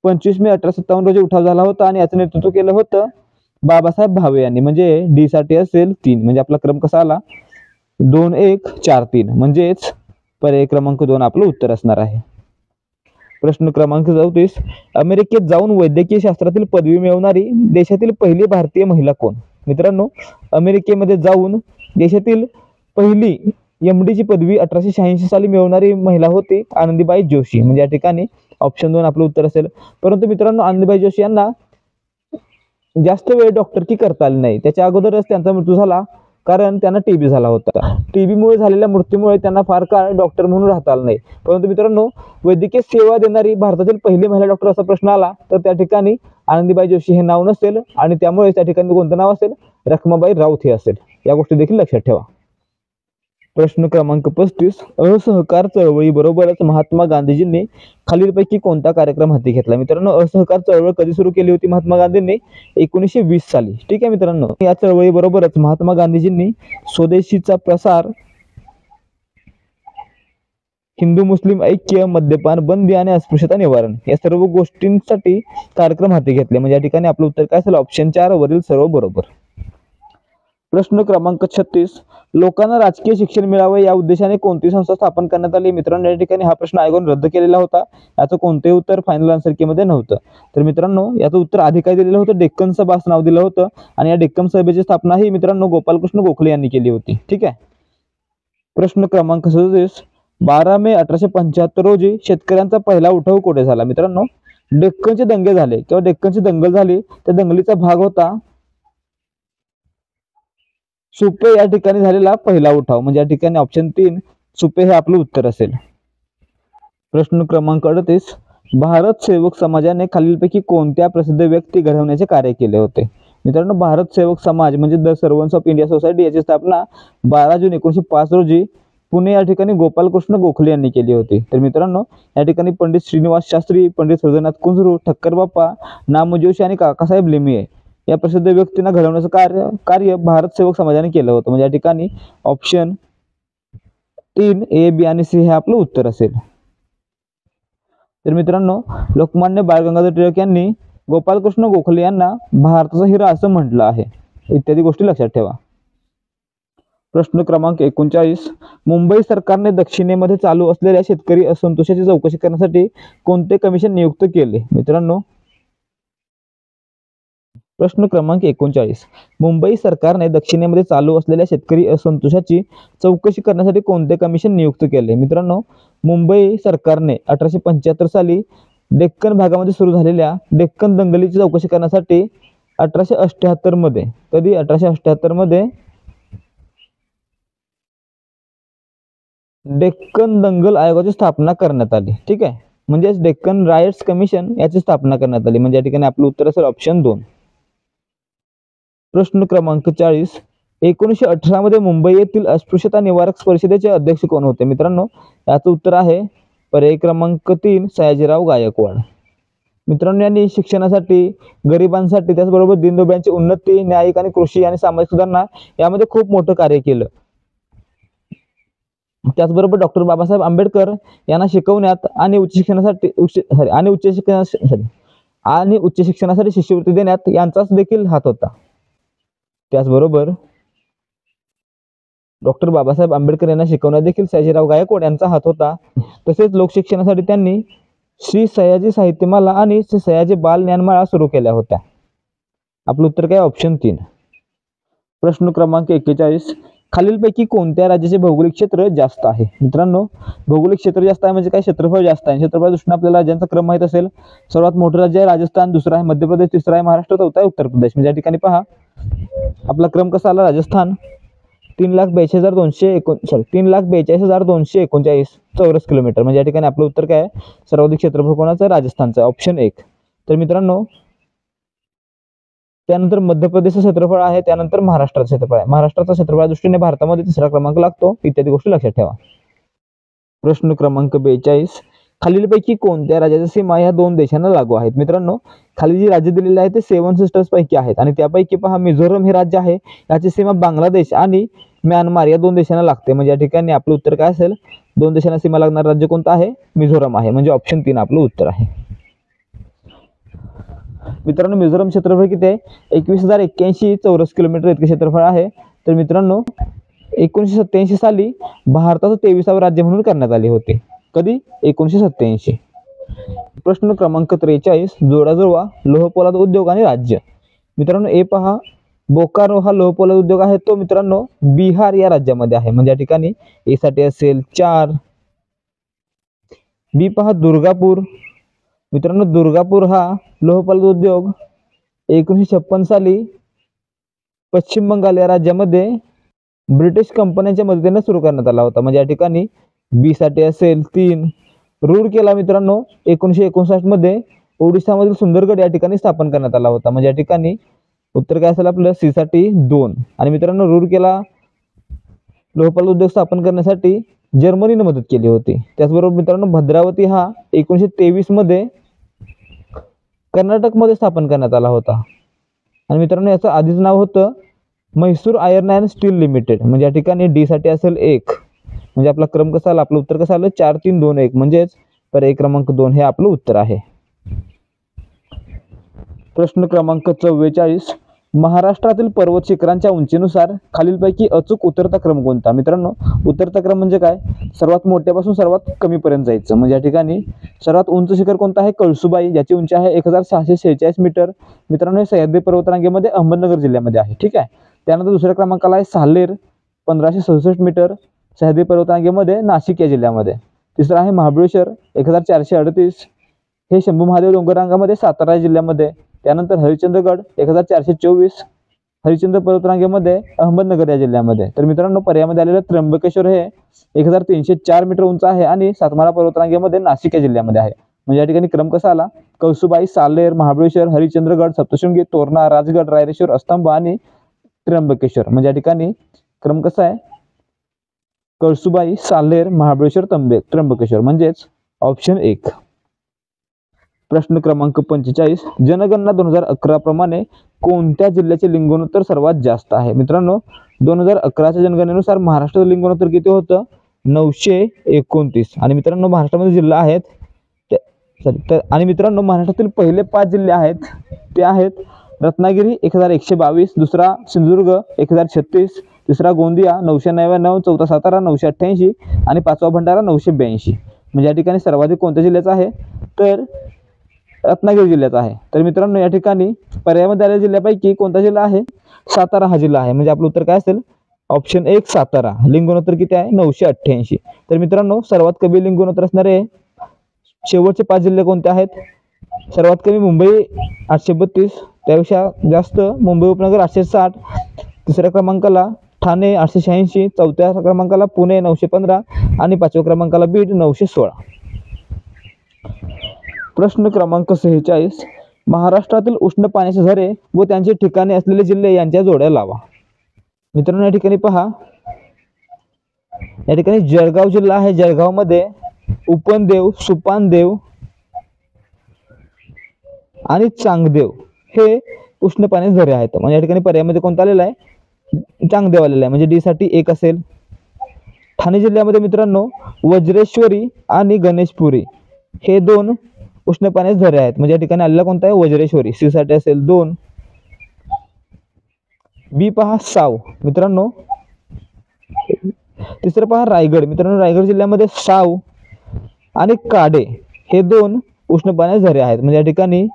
25 मे 1857 रोजी उठाव झाला होता. आणि याचं नेतृत्व केलं होतं बाबासाहेब भावे यांनी. म्हणजे डी साठी असेल 3. म्हणजे आपला क्रम कसा आला? 2 1 4 3. म्हणजेच पर्याय क्रमांक 2 आपलं उत्तर असणार आहे. प्रश्न क्रमांक 34. अमेरिकेत जाऊन वैद्यकीय शास्त्रातील पदवी मिळवणारी देशातील पहिली भारतीय महिला कोण? मित्रांनो, अमेरिकेमध्ये जाऊन देशातील पहिली MD ची पदवी 1886 साली मिळवणारी महिला होती आनंदीबाई जोशी. म्हणजे या ठिकाणी ऑप्शन 2 आपलं उत्तर असेल. परंतु मित्रांनो, आनंदीबाई जोशी यांना जास्त वेळ डॉक्टरकी करता आली नाही. त्याच्या अगोदरच त्यांचा मृत्यू झाला, कारण त्यांना टीबी झाला होता. टीबीमुळे झालेल्या मृत्यूमुळे त्यांना फार काळ डॉक्टर म्हणून राहता आलं नाही. परंतु मित्रांनो, वैद्यकीय सेवा देणारी भारतातील पहिली महिला डॉक्टर असा प्रश्न आला तर त्या ठिकाणी आनंदीबाई जोशी हे नाव नसेल. आणि त्यामुळे त्या ठिकाणी कोणतं नाव असेल? रखमाबाई राऊत हे असेल. या गोष्टी देखील लक्षात ठेवा. प्रश्न क्रमांक 35. असहकार चळवळीबरोबरच महात्मा गांधीजींनी खालीलपैकी कोणता कार्यक्रम हाती घेतला? मित्रांनो, असहकार चळवळ कधी सुरू केली होती महात्मा गांधींनी? 1920 साली. ठीक आहे मित्रांनो, या चळवळीबरोबरच महात्मा गांधीजींनी स्वदेशीचा प्रसार, हिंदू मुस्लिम ऐक्य, मद्यपान बंदी आणि अस्पृश्यता निवारण या सर्व गोष्टींसाठी कार्यक्रम हाती घेतले. म्हणजे या ठिकाणी आपलं उत्तर काय असेल? ऑप्शन 4 वरील सर्व बरोबर. प्रश्न क्रमांक 36. लोकांना राजकीय शिक्षण मिळावे या उद्देशाने कोणती संस्था स्थापन करण्यात आली? मित्रांनो, या ठिकाणी हा प्रश्न आयोगाने रद्द केलेला होता. याचं कोणतेही उत्तर फायनल आन्सर की मध्ये नव्हतं. तर मित्रांनो, याचं उत्तर आधी काय दिलेलं होतं? डेक्कन सभा असं नाव दिलं होतं. आणि या डेक्कन सभेची स्थापना ही मित्रांनो गोपालकृष्ण गोखले यांनी केली होती. ठीक आहे. प्रश्न क्रमांक 37. 12 मे 1875 रोजी शेतकऱ्यांचा पहिला उठाव कुठे झाला? मित्रांनो, डेक्कनचे दंगे झाले किंवा डेक्कनची दंगल झाली. त्या दंगलीचा भाग होता सुपे या ठिकाणी झालेला पहिला उठाव. म्हणजे या ठिकाणी ऑप्शन 3 सुपे हे आपलं उत्तर असेल. प्रश्न क्रमांक 38, भारत सेवक समाजाने खालीलपैकी कोणत्या प्रसिद्ध व्यक्ती घडवण्याचे कार्य केले होते? मित्रांनो, भारत सेवक समाज म्हणजे the servants of India society याची स्थापना 12 जून 1905 रोजी पुणे या ठिकाणी गोपालकृष्ण गोखले यांनी केली होती. तर मित्रांनो, या ठिकाणी पंडित श्रीनिवास शास्त्री, पंडित हृदयनाथ कुंजरू, ठक्कर बाप्पा, नामोजी जोशी आणि काकासाहेब लेमिये या प्रसिद्ध व्यक्तींना घडवण्याचं कार्य भारत सेवक समाजाने केलं होतं. म्हणजे या ठिकाणी ऑप्शन 3 A, B आणि C हे आपलं उत्तर असेल. तर मित्रांनो, लोकमान्य बाळ गंगाधर टिळक यांनी गोपालकृष्ण गोखले यांना भारताचा हिरा असं म्हटलं आहे. इत्यादी गोष्टी लक्षात ठेवा. प्रश्न क्रमांक 39, मुंबई सरकारने दक्षिणेमध्ये चालू असलेल्या शेतकरी असंतोषाची चौकशी करण्यासाठी कोणते कमिशन नियुक्त केले? मित्रांनो, प्रश्न क्रमांक 39, मुंबई सरकारने दक्षिणेमध्ये चालू असलेल्या शेतकरी असंतोषाची चौकशी करण्यासाठी कोणते कमिशन नियुक्त केले? मित्रांनो, मुंबई सरकारने 1875 साली डेक्कन भागामध्ये सुरू झालेल्या डेक्कन दंगलीची चौकशी करण्यासाठी 1878 मध्ये, कधी 1878 मध्ये डेक्कन दंगल आयोगाची स्थापना करण्यात आली. ठीक आहे, म्हणजे डेक्कन रायट्स कमिशन याची स्थापना करण्यात आली. म्हणजे या ठिकाणी आपलं उत्तर असेल ऑप्शन 2. प्रश्न क्रमांक 40, 1918 मध्ये मुंबई येथील अस्पृश्यता निवारक परिषदेचे अध्यक्ष कोण होते? मित्रांनो, याचं उत्तर आहे पर्याय क्रमांक 3 सयाजीराव गायकवाड. मित्रांनो, यांनी शिक्षणासाठी, गरिबांसाठी, त्याचबरोबर दीनदुबळ्यांची उन्नती, न्यायिक आणि कृषी आणि सामाजिक सुधारणा यामध्ये खूप मोठं कार्य केलं. त्याचबरोबर डॉक्टर बाबासाहेब आंबेडकर यांना शिकवण्यात आणि उच्च शिक्षणासाठी शिष्यवृत्ती देण्यात यांचाच देखील हात होता. त्याचबरोबर डॉक्टर बाबासाहेब आंबेडकर यांना शिकवण्यात देखील सयाजीराव गायकवाड यांचा हात होता. तसेच लोकशिक्षणासाठी त्यांनी श्री सयाजी साहित्यमाला आणि श्री सयाजी बाल ज्ञानमाळा सुरू केल्या होत्या. आपलं उत्तर काय? ऑप्शन 3. प्रश्न क्रमांक 41, खालीलपैकी कोणत्या राज्याचे भौगोलिक क्षेत्र जास्त आहे? मित्रांनो, भौगोलिक क्षेत्र जास्त आहे म्हणजे काय? क्षेत्रफळ जास्त आहे. क्षेत्रफळ दृष्टीने आपल्याला राज्यांचा क्रम माहित असेल. सर्वात मोठं राज्य आहे राजस्थान, दुसरं आहे मध्य प्रदेश, तिसरं आहे महाराष्ट्र, चौथं आहे उत्तर प्रदेश. म्हणजे या ठिकाणी पहा आपला क्रम कसा आला. राजस्थान 3,42,239 चौरस किलोमीटर. म्हणजे या ठिकाणी आपलं उत्तर काय आहे? सर्वाधिक क्षेत्रफळ कोणाचं? राजस्थानचं, ऑप्शन 1. तर मित्रांनो, त्यानंतर मध्य प्रदेशचं क्षेत्रफळ आहे, त्यानंतर महाराष्ट्राचं क्षेत्रफळ आहे. महाराष्ट्राचा क्षेत्रफळा दृष्टीने भारतामध्ये 3रा क्रमांक लागतो. इत्यादी गोष्टी लक्षात ठेवा. प्रश्न क्रमांक 42, खालीलपैकी कोणत्या राज्याच्या सीमा या 2 देशांना लागू आहेत? मित्रांनो, खाली जी राज्य दिलेली आहे ते 7 सिस्टर्स पैकी आहेत आणि त्यापैकी पहा मिझोरम हे राज्य आहे. याची सीमा बांगलादेश आणि म्यानमार या 2 देशांना लागते. म्हणजे या ठिकाणी आपलं उत्तर काय असेल? 2 देशांना सीमा लागणार राज्य कोणतं आहे? मिझोरम आहे. म्हणजे ऑप्शन 3 आपलं उत्तर आहे. मित्रांनो, मिझोरम क्षेत्रफळ किती आहे? 21,081 चौरस किलोमीटर इतके क्षेत्रफळ आहे. तर मित्रांनो, 1987 साली भारताचं 23वे राज्य म्हणून करण्यात आले होते. कधी? 1987. प्रश्न क्रमांक 43, जोडाजुळवा लोहपोलाद उद्योग आणि राज्य. मित्रांनो, ए पहा बोकारो हा लोहपोलाद उद्योग आहे तो मित्रांनो बिहार या राज्यामध्ये आहे. म्हणजे या ठिकाणी ए साठी असेल 4. बी पहा दुर्गापूर. मित्रांनो, दुर्गापूर हा लोहपोलाद उद्योग 1956 साली पश्चिम बंगाल या राज्यामध्ये ब्रिटिश कंपन्यांच्या मदतीने सुरू करण्यात आला होता. म्हणजे या ठिकाणी बी साठी असेल 3. रूरकेला मित्रांनो 1959 मध्ये ओडिशामधील सुंदरगड या ठिकाणी स्थापन करण्यात आला होता. म्हणजे या ठिकाणी उत्तर काय असेल आपलं? सी साठी 2. आणि मित्रांनो, रूरकेला लोहपोलाद उद्योग स्थापन करण्यासाठी जर्मनीने मदत केली होती. त्याचबरोबर मित्रांनो, भद्रावती हा 1923 मध्ये कर्नाटकमध्ये स्थापन करण्यात आला होता. आणि मित्रांनो, याचं आधीच नाव होतं Mysore iron and still limited. म्हणजे या ठिकाणी डी साठी असेल 1. म्हणजे आपला क्रम कसा आला? आपलं उत्तर कसं आलं? 4, 3, 2, 1. म्हणजेच पर्याय क्रमांक 2 हे आपलं उत्तर आहे. प्रश्न क्रमांक 44, महाराष्ट्रातील पर्वत शिखरांच्या उंचीनुसार खालीलपैकी अचूक उतरता क्रम कोणता? मित्रांनो, उतरता क्रम म्हणजे काय? सर्वात मोठ्यापासून सर्वात कमीपर्यंत जायचं. म्हणजे या ठिकाणी सर्वात उंच शिखर कोणतं आहे? कळसुबाई, ज्याची उंची आहे 1,646 मीटर. मित्रांनो, हे सह्याद्री पर्वतरांगेमध्ये अहमदनगर जिल्ह्यामध्ये आहे. ठीक आहे. त्यानंतर दुसऱ्या क्रमांकाला आहे साल्हेर 1567 मीटर, सह्याद्री पर्वतरांगेमध्ये नाशिक या जिल्ह्यामध्ये. तिसरं आहे महाबळेश्वर 1438, हे शंभू महादेव डोंगर रांगामध्ये सातारा जिल्ह्यामध्ये. त्यानंतर हरिश्चंद्रगड 1424, हरिश्चंद्र पर्वतरांगेमध्ये अहमदनगर या जिल्ह्यामध्ये. तर मित्रांनो पर्यायामध्ये आलेलं त्र्यंबकेश्वर हे 1304 मीटर उंच आहे आणि सातमाळा पर्वतरांगेमध्ये नाशिक या जिल्ह्यामध्ये आहे. म्हणजे या ठिकाणी क्रम कसा आला, कळसुबाई, साल्हेर, महाबळेश्वर, हरिश्चंद्रगड, सप्तशृंगी, तोरणा, राजगड, रायरेश्वर, अस्तंभ आणि त्र्यंबकेश्वर. म्हणजे या ठिकाणी क्रम कसा आहे, कळसुबाई, साल्हेर, महाबळेश्वर, त्र्यंबकेश्वर म्हणजेच ऑप्शन 1. प्रश्न क्रमांक 45, जनगणना 2011 प्रमाणे कोणत्या जिल्ह्याचे लिंग गुणोत्तर सर्वात जास्त आहे? मित्रांनो 2011च्या जनगणनेनुसार महाराष्ट्राचं लिंग गुणोत्तर किती होतं, 929. आणि मित्रांनो महाराष्ट्रामध्ये जिल्हा आहेत आणि मित्रांनो महाराष्ट्रातील पहिले 5 जिल्हे आहेत ते आहेत रत्नागिरी 1122, दुसरा सिंधुदुर्ग 1036, तिसरा गोंदिया 999, चौथा सातारा 988 आणि पाचवा भंडारा 982. म्हणजे या ठिकाणी सर्वाधिक कोणत्या जिल्ह्याचा आहे, तर रत्नागिरी जिल्ह्याचा आहे. तर मित्रांनो या ठिकाणी पर्यायामध्ये आलेल्या जिल्ह्यापैकी कोणता जिल्हा आहे, सातारा हा जिल्हा आहे. म्हणजे आपलं उत्तर काय असेल, ऑप्शन 1 सातारा. लिंग गुणोत्तर किती आहे, 988. तर मित्रांनो सर्वात कमी लिंग गुणोत्तर असणारे शेवटचे 5 जिल्हे कोणते आहेत, सर्वात कमी मुंबई 832, त्यापेक्षा जास्त मुंबई उपनगर 860, तिसऱ्या क्रमांकाला ठाणे 886, चौथ्या क्रमांकाला पुणे 915 आणि पाचव्या क्रमांकाला बीड 916. प्रश्न क्रमांक 46, महाराष्ट्रातील उष्ण पाण्याचे झरे व त्यांचे ठिकाणे असलेले जिल्हे यांच्या जोड्या लावा. मित्रांनो या ठिकाणी पहा, या ठिकाणी जळगाव जिल्हा आहे. जळगावमध्ये उपनदेव, सुपानदेव आणि चांगदेव हे उष्ण पाण्याचे झरे आहेत. म्हणजे या ठिकाणी पर्यायामध्ये कोणता आलेला आहे, चांगदेव आलेला आहे. म्हणजे डी साठी 1 असेल. ठाणे जिल्ह्यामध्ये मित्रांनो वज्रेश्वरी आणि गणेशपुरी हे 2 उष्ण पाण्याचे झरे आहेत. म्हणजे या ठिकाणी आलेला कोणता आहे, वज्रेश्वरी. सी साठी असेल 2. बी पहा साव. मित्रांनो तिसरं पहा रायगड. मित्रांनो रायगड जिल्ह्यामध्ये साव आणि काडे हे 2 उष्ण पाण्याचे झरे आहेत. म्हणजे या ठिकाणी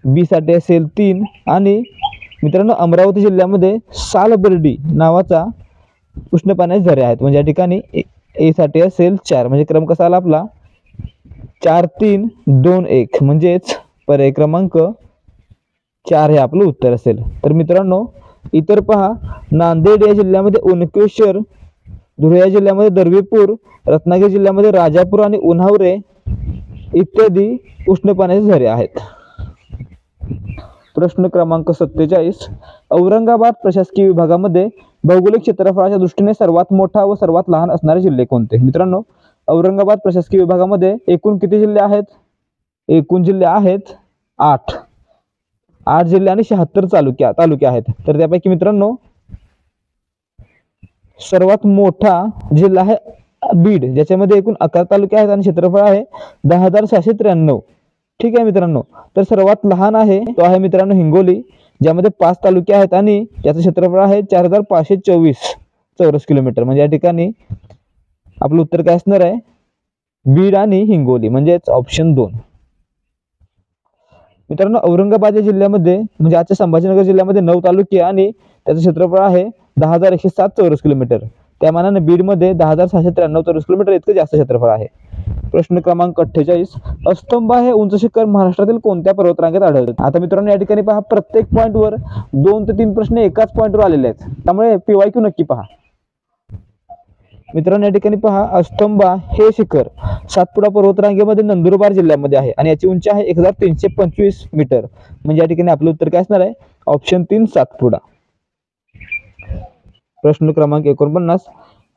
बी साठी असेल 3. आणि मित्रांनो अमरावती जिल्ह्यामध्ये सालबर्डी नावाचा उष्ण पाण्याचे झरे आहेत. म्हणजे या ठिकाणी ए साठी असेल 4. म्हणजे क्रम कसा आला आपला, 4 3 2 1. म्हणजेच पर्याय क्रमांक 4 हे आपलं उत्तर असेल. तर मित्रांनो इतर पहा, नांदेड या जिल्ह्यामध्ये उनकेश्वर, धुळे या जिल्ह्यामध्ये दर्वीपूर, रत्नागिरी जिल्ह्यामध्ये राजापूर आणि उन्हावरे इत्यादी उष्ण पाण्याचे झरे आहेत. प्रश्न क्रमांक 47, औरंगाबाद प्रशासकीय विभागामध्ये भौगोलिक क्षेत्रफळाच्या दृष्टीने सर्वात मोठा व सर्वात लहान असणारे जिल्हे कोणते? मित्रांनो औरंगाबाद प्रशासकीय विभागामध्ये एकूण किती जिल्हे आहेत, एकूण जिल्हे आहेत 8 जिल्हे आणि 76 तालुके आहेत. तर त्यापैकी मित्रांनो सर्वात मोठा जिल्हा आहे बीड, ज्याच्यामध्ये एकूण 11 तालुके आहेत आणि क्षेत्रफळ आहे 10,793. ठीक आहे मित्रांनो. तर सर्वात लहान आहे तो आहे मित्रांनो हिंगोली, ज्यामध्ये 5 तालुके आहेत आणि त्याचं क्षेत्रफळ आहे 4,524 चौरस किलोमीटर. म्हणजे या ठिकाणी आपलं उत्तर काय असणार आहे, बीड आणि हिंगोली. म्हणजेच ऑप्शन 2. मित्रांनो औरंगाबाद या जिल्ह्यामध्ये म्हणजे आजच्या संभाजीनगर जिल्ह्यामध्ये 9 तालुके आणि त्याचं क्षेत्रफळ आहे 10,107 चौरस किलोमीटर. त्या मानाने बीडमध्ये 10,693 चौरस किलोमीटर इतकं जास्त क्षेत्रफळ आहे. प्रश्न क्रमांक 48, अस्तंबा हे उंच शिखर महाराष्ट्रातील कोणत्या पर्वतरांगेत आढळतात? आता मित्रांनो या ठिकाणी पहा, प्रत्येक पॉईंटवर 2 ते 3 प्रश्न एकाच पॉईंटवर आलेले आहेत, त्यामुळे PYQ नक्की पहा. मित्रांनो या ठिकाणी पहा, अस्तंबा हे शिखर सातपुडा पर्वतरांगेमध्ये नंदुरबार जिल्ह्यामध्ये आहे आणि याची उंची आहे 1325 मीटर. म्हणजे या ठिकाणी आपलं उत्तर काय असणार आहे, ऑप्शन 3 सातपुडा. प्रश्न क्रमांक 49,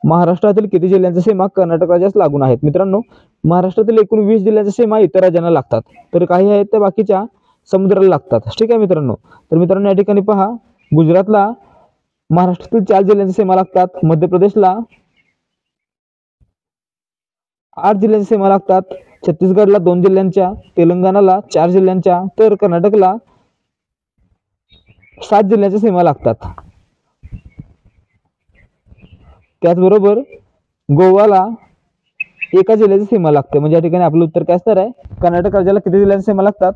महाराष्ट्रातील किती जिल्ह्यांच्या सीमा कर्नाटक राज्यास लागून आहेत? मित्रांनो महाराष्ट्रातील एकूण 20 जिल्ह्यांच्या सीमा इतर राज्यांना लागतात, तर काही आहेत त्या बाकीच्या समुद्राला लागतात. ठीक आहे मित्रांनो. तर मित्रांनो या ठिकाणी पहा, गुजरातला महाराष्ट्रातील 4 जिल्ह्यांच्या सीमा लागतात, मध्य प्रदेशला 8 जिल्ह्यांच्या सीमा लागतात, छत्तीसगडला 2 जिल्ह्यांच्या, तेलंगणाला 4 जिल्ह्यांच्या, तर कर्नाटकला 7 जिल्ह्यांच्या सीमा लागतात. त्याचबरोबर गोवाला 1 जिल्ह्याची सीमा लागते. म्हणजे या ठिकाणी आपलं उत्तर काय असणार आहे, कर्नाटक राज्याला किती जिल्ह्यांच्या सीमा लागतात,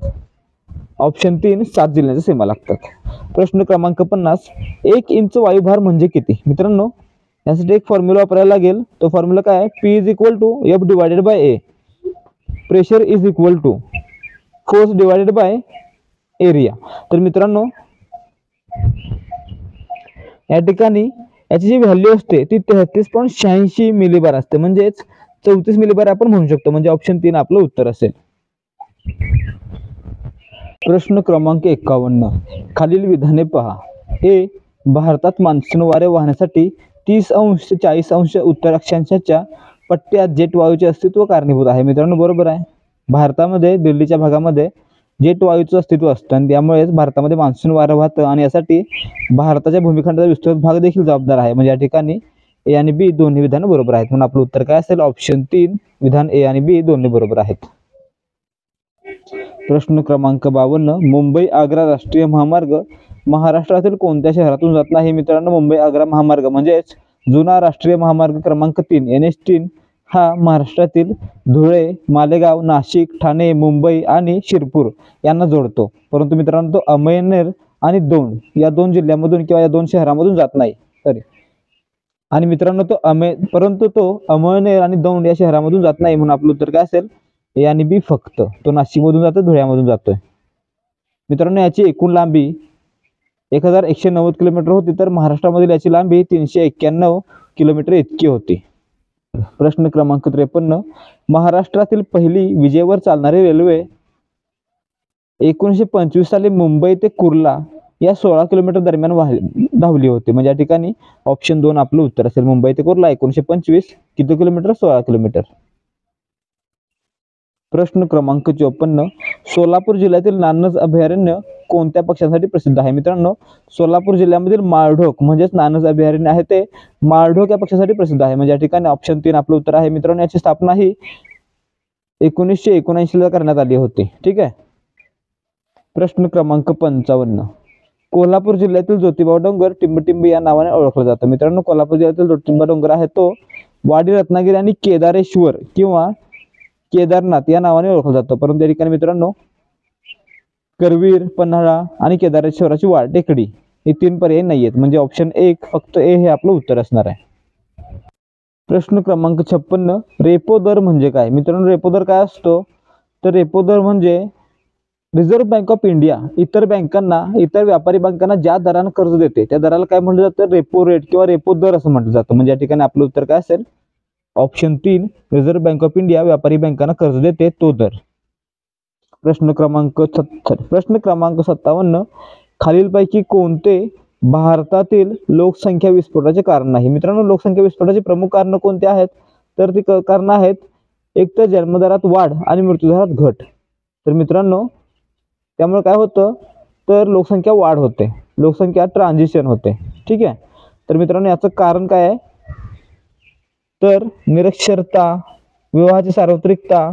ऑप्शन 3 7 जिल्ह्यांच्या सीमा लागतात. प्रश्न क्रमांक 50, 1 इंच वायुभार म्हणजे किती? मित्रांनो यासाठी एक फॉर्म्युला वापरायला लागेल. तो फॉर्म्युला काय आहे, P is equal to F divided by A. Pressure is equal to force divided by area. तर मित्रांनो या ठिकाणी याची जी व्हॅल्यू असते ती 33.86 मिलीबार असते, म्हणजेच 34 मिलीबार आपण म्हणू शकतो, म्हणजे ऑप्शन 3 आपलं उत्तर असेल. प्रश्न क्रमांक 51, खालील विधाने पहा. ए, भारतात मान्सून वारे वाहण्यासाठी 30 अंश ते 40 अंश उत्तर अक्षांशाच्या पट्ट्यात जेट वायूचे अस्तित्व कारणीभूत आहे. मित्रांनो बरोबर आहे. भारतामध्ये दिल्लीच्या भागामध्ये जेट वायूचं अस्तित्व असतं आणि त्यामुळेच भारतामध्ये मान्सून वारं वाहतं आणि यासाठी भारताच्या भूमिखंडाचा विस्तृत भाग देखील जबाबदार आहे. म्हणजे या ठिकाणी ए आणि बी दोन्ही विधान बरोबर आहेत, म्हणून आपलं उत्तर काय असेल? ऑप्शन 3 विधान ए आणि बी दोन्ही बरोबर आहेत. प्रश्न क्रमांक 52, मुंबई आग्रा राष्ट्रीय महामार्ग महाराष्ट्रातील कोणत्या शहरातून जात नाही? मित्रांनो मुंबई आग्रा महामार्ग म्हणजेच जुना राष्ट्रीय महामार्ग क्रमांक 3 NH3 हा महाराष्ट्रातील धुळे, मालेगाव, नाशिक, ठाणे, मुंबई आणि शिरपूर यांना जोडतो. परंतु मित्रांनो तो अमळनेर आणि दौंड या दोन जिल्ह्यांमधून किंवा या दोन शहरांमधून जात नाही. आणि मित्रांनो परंतु तो अमळनेर आणि दौंड या शहरामधून जात नाही, म्हणून आपलं उत्तर काय असेल? ए आणि बी फक्त. तो नाशिकमधून जातो, धुळ्यामधून जातोय. मित्रांनो याची एकूण लांबी 1190 किलोमीटर होती, तर महाराष्ट्रामधील याची लांबी 391 किलोमीटर इतकी होती. प्रश्न क्रमांक 53, महाराष्ट्रातील पहिली विजेवर चालणारी रेल्वे 1925 साली मुंबई ते कुर्ला या 16 किलोमीटर दरम्यान धावली होती. म्हणजे या ठिकाणी ऑप्शन 2 आपलं उत्तर असेल. मुंबई ते कुर्ला 1925 किती किलोमीटर? 16 किलोमीटर. प्रश्न क्रमांक 54, सोलापूर जिल्ह्यातील नानज अभयारण्य कोणत्या पक्ष्यांसाठी प्रसिद्ध आहे? मित्रांनो सोलापूर जिल्ह्यामधील माळढोक म्हणजेच नानज अभयारण्य आहे ते माळढोक या पक्ष्यासाठी प्रसिद्ध आहे. म्हणजे या ठिकाणी ऑप्शन 3 आपलं उत्तर आहे. मित्रांनो याची स्थापना ही 1979 ला करण्यात आली होती. ठीक आहे. प्रश्न क्रमांक 55, कोल्हापूर जिल्ह्यातील ज्योतिबा डोंगर टिंबटिंब या नावाने ओळखला जातो. मित्रांनो कोल्हापूर जिल्ह्यातील ज्योतिबा डोंगर आहे तो वाडी, रत्नागिरी आणि केदारेश्वर किंवा केदारनाथ या नावाने ओळखला जातो. परंतु या ठिकाणी मित्रांनो करवीर, पन्हाळा आणि केदारेश्वराची वाड टेकडी हे 3 पर्याय नाही आहेत. म्हणजे ऑप्शन 1 फक्त ए हे आपलं उत्तर असणार आहे. प्रश्न क्रमांक 56, रेपो दर म्हणजे काय? मित्रांनो रेपो दर काय असतो? तर रेपो दर म्हणजे रिझर्व्ह बँक ऑफ इंडिया इतर बँकांना, इतर व्यापारी बँकांना ज्या दराने कर्ज देते त्या दराला काय म्हटलं जातं? रेपो रेट किंवा रेपो दर असं म्हटलं जातं. म्हणजे या ठिकाणी आपलं उत्तर काय असेल? Option 3 reserve bank of India व्यापारी बँकांना कर्ज देते तो दर. प्रश्न क्रमांक 57, खालीलपैकी कोणते भारतातील लोकसंख्या विस्फोटाचे कारण नाही? मित्रांनो लोकसंख्या विस्फोटाचे प्रमुख कारण कोणते आहेत? तर ती कारण आहेत एक तर जन्मदरात वाढ आणि मृत्यूदरात घट. तर मित्रांनो त्यामुळे काय होतं? तर लोकसंख्या वाढ होते, लोकसंख्या ट्रान्झिशन होते. ठीक आहे. तर मित्रांनो याचं कारण काय आहे? तर निरक्षरता, विवाहाची सार्वत्रिकता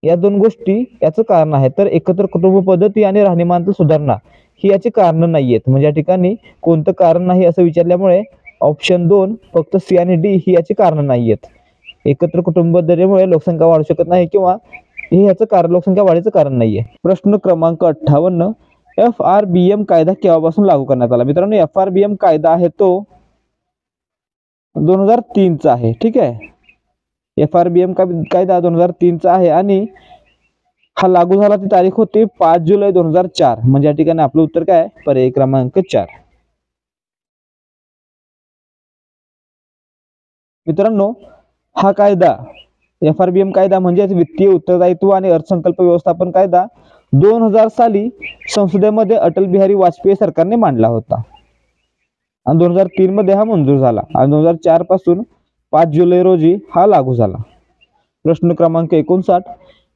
या 2 गोष्टी याचं कारण आहे. तर एकत्र कुटुंब पद्धती आणि राहणीमानातील सुधारणा ही याची कारण नाहीयेत. म्हणजे या ठिकाणी कोणतं कारण नाही असं विचारल्यामुळे ऑप्शन 2 फक्त सी आणि डी ही याची कारण नाहीयेत. एकत्र कुटुंब पद्धतीमुळे लोकसंख्या वाढू शकत नाही किंवा हे याचं कारण लोकसंख्या वाढीचं कारण नाहीये. प्रश्न क्रमांक 58, FRBM कायदा केव्हापासून लागू करण्यात आला? मित्रांनो FRBM कायदा आहे तो 2003 चा आहे. ठीक आहे. FRBM कायदा 2003 चा आहे आणि हा लागू झाला ती तारीख होती 5 जुलै 2004. म्हणजे या ठिकाणी आपलं उत्तर काय? पर्याय क्रमांक 4. मित्रांनो हा कायदा FRBM कायदा म्हणजेच वित्तीय उत्तरदायित्व आणि अर्थसंकल्प व्यवस्थापन कायदा 2000 साली संसदेमध्ये अटल बिहारी वाजपेयी सरकारने मांडला होता आणि 2003 मध्ये हा मंजूर झाला आणि 2004 पासून 5 जुलै रोजी हा लागू झाला. प्रश्न क्रमांक 59,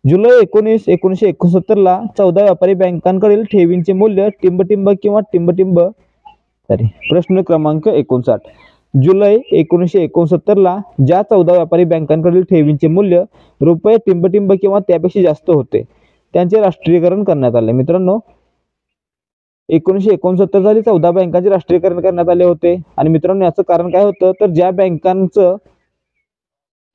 जुलै 19, 1969 ला 14 व्यापारी बँकांकडील ठेवींचे मूल्य टिंबटिंब किंवा टिंबटिंब प्रश्न क्रमांक 59, जुलै 1969 ला ज्या 14 व्यापारी बँकांकडील ठेवींचे मूल्य रुपये टिंबटिंब किंवा त्यापेक्षा जास्त होते त्यांचे राष्ट्रीयकरण करण्यात आले. मित्रांनो 1969 साली 14 बँकांचे राष्ट्रीयकरण करण्यात आले होते आणि मित्रांनो याचं कारण काय होतं? तर ज्या बँकांचं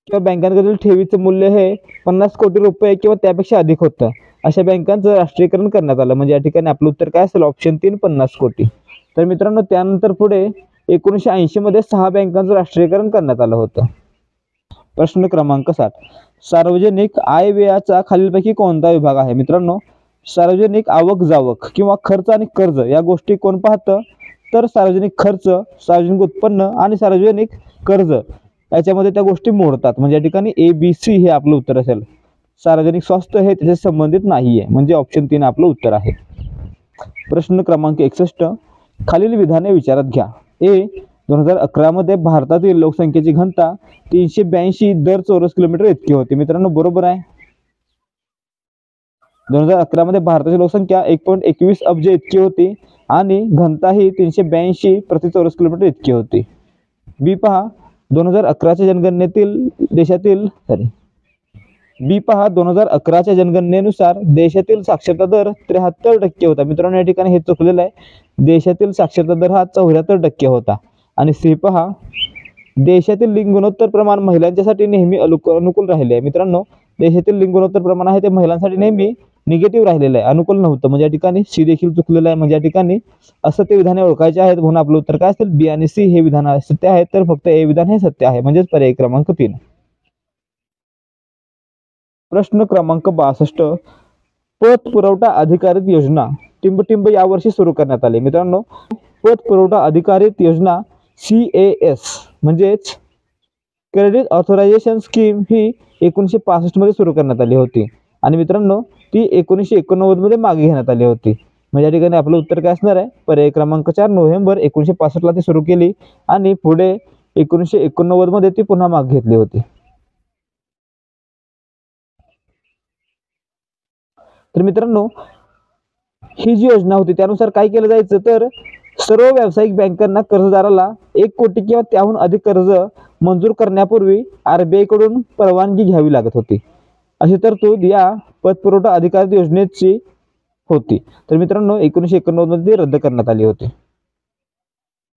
किंवा बँकांकडील ठेवीचं मूल्य हे 50 कोटी रुपये किंवा त्यापेक्षा अधिक होतं अशा बँकांचं राष्ट्रीयकरण करण्यात आलं. म्हणजे या ठिकाणी आपलं उत्तर काय असेल? ऑप्शन 3 50 कोटी. तर मित्रांनो त्यानंतर पुढे 1980 मध्ये 6 बँकांचं राष्ट्रीयकरण करण्यात आलं होतं. प्रश्न क्रमांक 7, सार्वजनिक आय व्ययाचा खालीलपैकी कोणता विभाग आहे? मित्रांनो सार्वजनिक आवक जावक किंवा खर्च आणि कर्ज या गोष्टी कोण पाहतं? तर सार्वजनिक खर्च, सार्वजनिक उत्पन्न आणि सार्वजनिक कर्ज याच्यामध्ये त्या गोष्टी मोडतात. म्हणजे या ठिकाणी ABC हे आपलं उत्तर असेल. सार्वजनिक स्वास्थ्य हे त्याच्या संबंधित नाहीये, म्हणजे ऑप्शन 3 आपलं उत्तर आहे. प्रश्न क्रमांक 61, खालील विधाने विचारात घ्या. 2011 मध्ये भारतातील लोकसंख्येची घनता 382 दर चौरस किलोमीटर इतकी होती. मित्रांनो बरोबर आहे. 2011 मध्ये भारताची लोकसंख्या 1.21 अब्ज इतकी होती आणि घनता ही 382 प्रति चौरस किलोमीटर इतकी होती. बी पहा, 2011च्या जनगणनेतील देशातील बी पहा 2011च्या जनगणनेनुसार देशातील साक्षरता दर 73% होता. मित्रांनो या ठिकाणी हे चुकलेलं आहे. देशातील साक्षरता दर हा 74% होता. आणि सी पहा, देशातील लिंग गुणोत्तर प्रमाण महिलांच्यासाठी नेहमी अनुकूल राहिले आहे. मित्रांनो देशातील लिंग गुणोत्तर प्रमाण आहे ते महिलांसाठी नेहमी निगेटिव्ह राहिलेलं आहे, अनुकूल नव्हतं. म्हणजे या ठिकाणी सी देखील चुकलेलं आहे. म्हणजे या ठिकाणी असत्य विधाने ओळखायचे आहेत, म्हणून आपलं उत्तर काय असेल, बी आणि सी हे विधान सत्य आहे, तर फक्त ए विधान हे सत्य आहे, म्हणजेच पर्याय क्रमांक 3. प्रश्न क्रमांक 62, पत पुरवठा अधिकारित योजना टिंबटिंब यावर्षी सुरू करण्यात आली. मित्रांनो पत पुरवठा अधिकारित योजना CAS म्हणजेच क्रेडिट ऑथरायझेशन स्कीम ही 1965 मध्ये सुरू करण्यात आली होती आणि मित्रांनो ती 1989 मध्ये मागे घेण्यात आली होती. म्हणजे या ठिकाणी आपलं उत्तर काय असणार आहे, पर्याय क्रमांक 4 नोव्हेंबर 1965 ला ती सुरू केली आणि पुढे 1989 मध्ये ती पुन्हा मागे घेतली होती. तर मित्रांनो ही जी योजना होती त्यानुसार काय केलं जायचं, तर सर्व व्यावसायिक बँकांना कर्जदाराला 1 कोटी किंवा त्याहून अधिक कर्ज मंजूर करण्यापूर्वी RBI कडून परवानगी घ्यावी लागत होती. अशी तरतूद या पतपुरवठा अधिकारित योजनेची होती. तर मित्रांनो 1989 मध्ये रद्द करण्यात आली होती.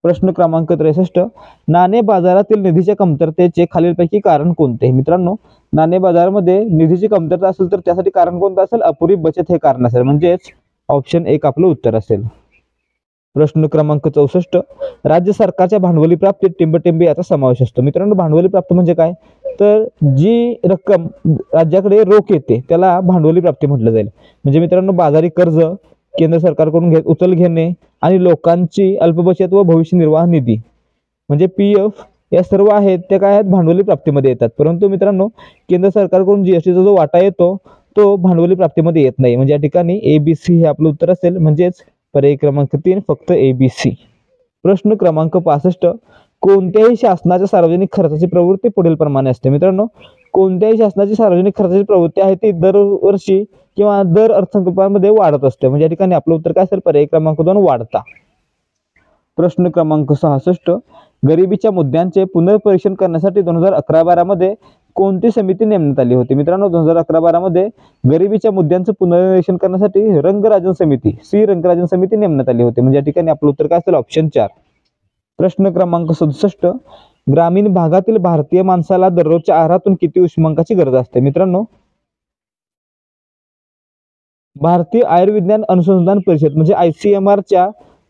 प्रश्न क्रमांक 63, नाणे बाजारातील निधीच्या कमतरतेचे खालीलपैकी कारण कोणते. मित्रांनो नाणे बाजारामध्ये निधीची कमतरता असेल तर त्यासाठी कारण कोणतं असेल, अपुरी बचत हे कारण असेल, म्हणजेच ऑप्शन 1 आपलं उत्तर असेल. प्रश्न क्रमांक 64, राज्य सरकारच्या भांडवली प्राप्तीत टिंबटिंब याचा समावेश असतो. मित्रांनो भांडवली प्राप्ती म्हणजे काय, तर जी रक्कम राज्याकडे रोख येते त्याला भांडवली प्राप्ती म्हटलं जाईल. म्हणजे मित्रांनो बाजारी कर्ज, केंद्र सरकारकडून उचल घेणे आणि लोकांची अल्पबचत व भविष्य निर्वाह निधी म्हणजे PF या सर्व आहेत त्या काय आहेत, भांडवली प्राप्तीमध्ये येतात. परंतु मित्रांनो केंद्र सरकारकडून GSTचा जो वाटा येतो तो भांडवली प्राप्तीमध्ये येत नाही. म्हणजे या ठिकाणी ABC हे आपलं उत्तर असेल, म्हणजेच पर्याय क्रमांक 3 फक्त ABC. प्रश्न क्रमांक 65, कोणत्याही शासनाच्या सार्वजनिक खर्चाची प्रवृत्ती पुढील प्रमाणे असते. मित्रांनो कोणत्याही शासनाची सार्वजनिक खर्चाची प्रवृत्ती आहे ती दरवर्षी किंवा दर अर्थसंकल्पामध्ये वाढत असते. म्हणजे या ठिकाणी आपलं उत्तर काय असेल, पर्याय क्रमांक 2 वाढता. प्रश्न क्रमांक 66, गरिबीच्या मुद्द्यांचे पुनर्परीक्षण करण्यासाठी 2011-12 मध्ये कोणती समिती नेमण्यात आली होती. मित्रांनो 2011-12 मध्ये गरिबीच्या मुद्द्यांचं पुनर्निरीक्षण करण्यासाठी रंगराजन समिती नेमण्यात आली होती. म्हणजे या ठिकाणी आपलं उत्तर काय असेल, ऑप्शन 4. प्रश्न क्रमांक 67, ग्रामीण भागातील भारतीय माणसाला दररोजच्या आहारातून किती उष्मांकाची गरज असते. मित्रांनो भारतीय आयुर्विज्ञान अनुसंधान परिषद म्हणजे ICMR च्या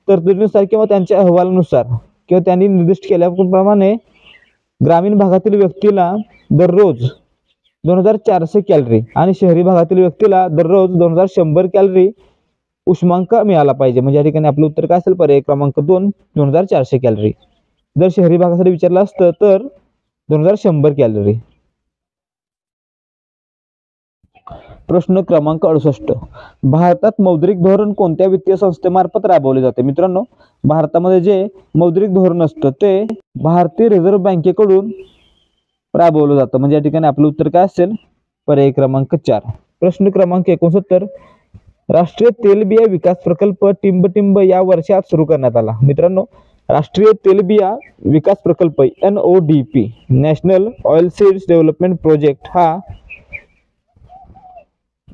तरतुदीनुसार किंवा त्यांच्या अहवालानुसार किंवा त्यांनी निर्दिष्ट केल्याप्रमाणे ग्रामीण भागातील व्यक्तीला दररोज 2400 कॅलरी आणि शहरी भागातील व्यक्तीला दररोज 2100 कॅलरी उष्मांक मिळाला पाहिजे. म्हणजे या ठिकाणी आपलं उत्तर काय असेल, पर्याय क्रमांक 2 2400 कॅलरी. जर शहरी भागासाठी विचारलं असतं तर 2100 कॅलरी. प्रश्न क्रमांक 68, भारतात मौद्रिक धोरण कोणत्या वित्तीय संस्थेमार्फत राबवले जाते. मित्रांनो भारतामध्ये जे मौद्रिक धोरण असतं ते भारतीय रिझर्व्ह बँकेकडून राबवलं जातं. म्हणजे या ठिकाणी आपलं उत्तर काय असेल, पर्याय क्रमांक 4. प्रश्न क्रमांक 69, राष्ट्रीय तेलबिया विकास प्रकल्प टिंबटिंब या वर्षात सुरू करण्यात आला. मित्रांनो राष्ट्रीय तेलबिया विकास प्रकल्प NODP national oil seeds development project हा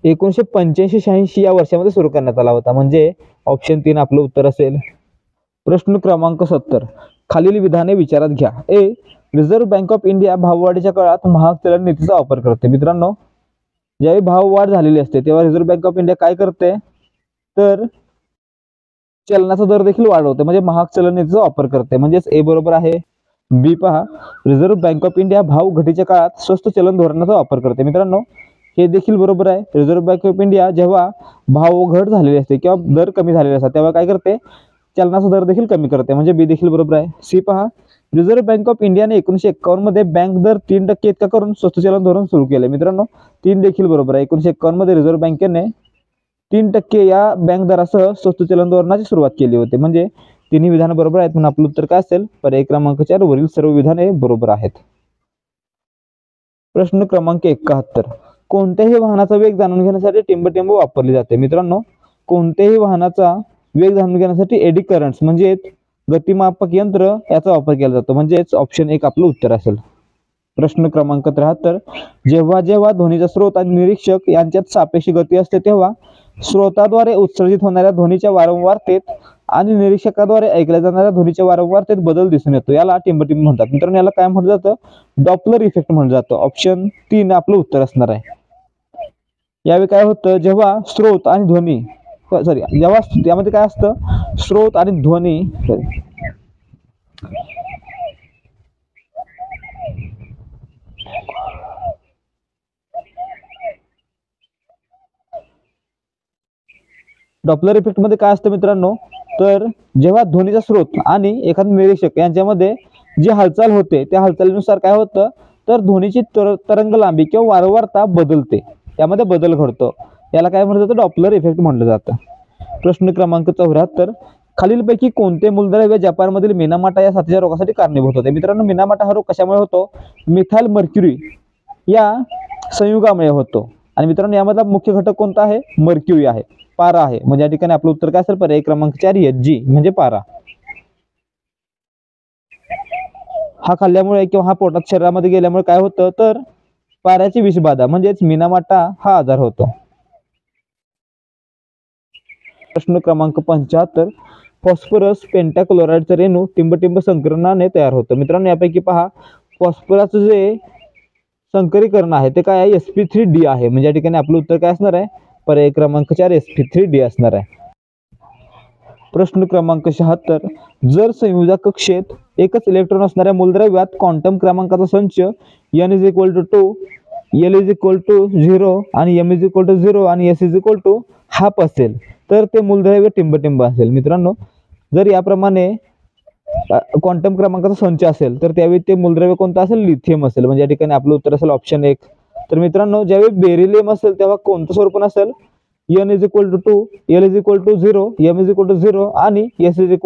1985-86 या वर्षामध्ये सुरू करण्यात आला होता. म्हणजे ऑप्शन 3 आपलं उत्तर असेल. प्रश्न क्रमांक 70, खालील विधाने विचारात घ्या. रिझर्व्ह बँक ऑफ इंडिया भाववाढीच्या काळात महाग चलन नीतीचा वापर करते. मित्रांनो ज्यावेळी भाववाढ झालेली असते तेव्हा रिझर्व्ह बँक ऑफ इंडिया काय करते, तर चलनाचा दर देखील वाढवते, म्हणजे महाग चलन नीतीचा वापर करते. म्हणजेच ए बरोबर आहे. बी पहा, रिझर्व्ह बँक ऑफ इंडिया भाव घटीच्या काळात स्वस्त चलन धोरणाचा वापर करते. मित्रांनो हे देखील बरोबर आहे. रिझर्व्ह बँक ऑफ इंडिया जेव्हा भाव घट झालेली असते किंवा दर कमी झालेले असतात तेव्हा काय करते, चलनाचा दर देखील कमी करते, म्हणजे बी देखील बरोबर आहे. सी पहा, रिझर्व्ह बँक ऑफ इंडियाने 1951 मध्ये बँक दर 3% इतका करून स्वस्त चलन धोरण सुरू केले. मित्रांनो 3 देखील बरोबर आहे. 1951 मध्ये रिझर्व्ह बँकेने 3% या बँक दरासह स्वस्त चलन धोरणाची सुरुवात केली होती. म्हणजे तिन्ही विधान बरोबर आहेत, म्हणून आपलं उत्तर काय असेल, पर्याय क्रमांक 4 वरील सर्व विधाने बरोबर आहेत. प्रश्न क्रमांक 71, कोणत्याही वाहनाचा वेग जाणून घेण्यासाठी टिंबटिंब वापरली जाते. मित्रांनो कोणत्याही वाहनाचा वेग जाणून घेण्यासाठी एडी करंट्स म्हणजे गतिमापक यंत्र याचा वापर केला जातो, म्हणजेच ऑप्शन 1 आपलं उत्तर असेल. प्रश्न क्रमांक 73, जेव्हा जेव्हा ध्वनीचा स्रोत आणि निरीक्षक यांच्यात सापेक्ष गती असते तेव्हा स्रोताद्वारे उत्सर्जित होणाऱ्या ध्वनीच्या वारंवारतेत आणि निरीक्षकाद्वारे ऐकल्या जाणाऱ्या ध्वनीच्या वारंवारतेत बदल दिसून येतो, याला टिंबटिंब म्हणतात. मित्रांनो याला काय म्हटलं जातं, डॉपलर इफेक्ट म्हटलं जातं. ऑप्शन 3 आपलं उत्तर असणार आहे. यावेळी काय होतं, जेव्हा स्रोत आणि ध्वनी जेव्हा यामध्ये काय असतं, स्रोत आणि ध्वनी डॉपलर इफेक्ट मध्ये काय असतं मित्रांनो, तर जेव्हा ध्वनीचा स्रोत आणि एखादा निरीक्षक यांच्यामध्ये जी हालचाल होते त्या हालचालीनुसार काय होतं, तर ध्वनीची तरंग लांबी किंवा वारंवारता बदलते, त्यामध्ये बदल घडतो, याला काय म्हटलं जातं, डॉपलर इफेक्ट म्हटलं जातं. प्रश्न क्रमांक 74, खालीलपैकी कोणते मूलद्रव्य जपानमधील मिनामाटा या साथीच्या रोगासाठी कारणीभूत होते. मित्रांनो मिनामाटा हा रोग कशामुळे होतो, मिथाइल मर्क्युरी या संयुगामुळे होतो. आणि मित्रांनो यामधला मुख्य घटक कोणता आहे, मर्क्युरी आहे, पारा आहे. म्हणजे या ठिकाणी आपलं उत्तर काय असेल, पर्याय क्रमांक 4 Hg म्हणजे पारा. हा खाल्ल्यामुळे किंवा हा पोटात शरीरामध्ये गेल्यामुळे काय होतं, तर पाऱ्याची विषबाधा म्हणजेच मिनामाटा हा आजार होतो. प्रश्न क्रमांक 75, फॉस्फरस पेंटाक्लोराइडचा रेणू टिंबटिंब संकरणाने तयार होतं. मित्रांनो यापैकी पहा, फॉस्फरसचं जे संकरीकरण आहे ते काय आहे, sp3d आहे. म्हणजे या ठिकाणी आपलं उत्तर काय असणार आहे, पर्याय क्रमांक 4 sp3d असणार आहे. प्रश्न क्रमांक 76, जर संयोजक कक्षेत एकच इलेक्ट्रॉन असणाऱ्या मूलद्रव्यात क्वांटम क्रमांकाचा संच n = 2, l = 0 आणि m = 0 आणि s = ½ असेल तर ते मूलद्रव्य टिंबटिंब असेल. मित्रांनो जर याप्रमाणे क्वांटम क्रमांकाचा संच असेल तर त्यावेळी ते मूलद्रव्य कोणतं असेल, लिथियम असेल. म्हणजे या ठिकाणी आपलं उत्तर असेल ऑप्शन 1. तर मित्रांनो ज्यावेळी बेरिलियम असेल तेव्हा कोणतं स्वरूप असेल, n = 2, l = 0, m = 0 आणि s =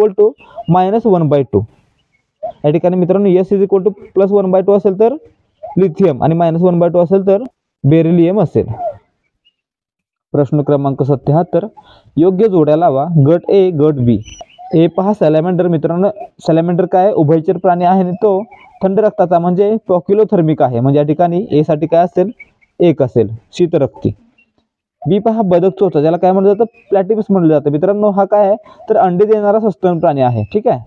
-1/2. या ठिकाणी मित्रांनो s = +1/2 असेल तर लिथियम आणि -1/2 असेल तर बेरिलियम असेल. प्रश्न क्रमांक 77, योग्य जोड्या लावा. गट ए गट बी. ए पहा सॅलॅमेंडर. मित्रांनो सॅलॅमेंडर काय उभयचर प्राणी आहे आणि तो थंड रक्ताचा म्हणजे पॉक्युलोथर्मिक आहे. म्हणजे या ठिकाणी ए साठी काय असेल, 1 असेल, शीतरक्ती. बी पहा बदक चोचा, ज्याला काय म्हटलं जातं, प्लॅटिपस म्हटलं जातं. मित्रांनो हा काय आहे, तर अंडे देणारा सस्तन प्राणी आहे. ठीक आहे,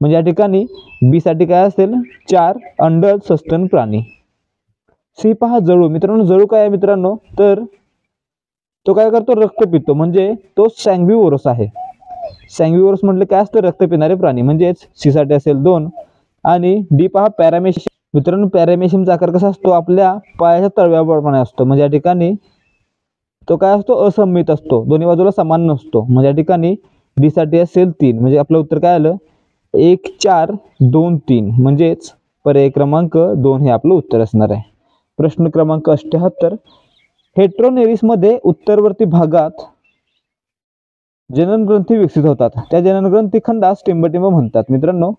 म्हणजे या ठिकाणी बी साठी काय असेल, 4 अंडज सस्तन प्राणी. सी पहा जळू. मित्रांनो जळू काय आहे मित्रांनो, तर तो काय करतो, रक्त पितो, म्हणजे तो सॅंग्विवोरस आहे. सॅंग्विवोरस म्हटलं काय असतं, रक्त पिणारे प्राणी. म्हणजेच सी साठी असेल 2 आणि डी पहा पॅरामेशियम. मित्रांनो पॅरामेशियमचा आकार कसा असतो, आपल्या पायाच्या तळव्याप्रमाणे असतो. म्हणजे या ठिकाणी तो काय असतो, असममित असतो, दोन्ही बाजूला समान नसतो. म्हणजे या ठिकाणी डी साठी असेल 3. म्हणजे आपलं उत्तर काय आलं, 1 4 2 3. म्हणजेच पर्याय क्रमांक 2 हे आपलं उत्तर असणार आहे. प्रश्न क्रमांक 78, हेट्रोनेरिस मध्ये उत्तरवर्ती भागात जननग्रंथी विकसित होतात, त्या जननग्रंथी खंडास टिंबटिंब म्हणतात. मित्रांनो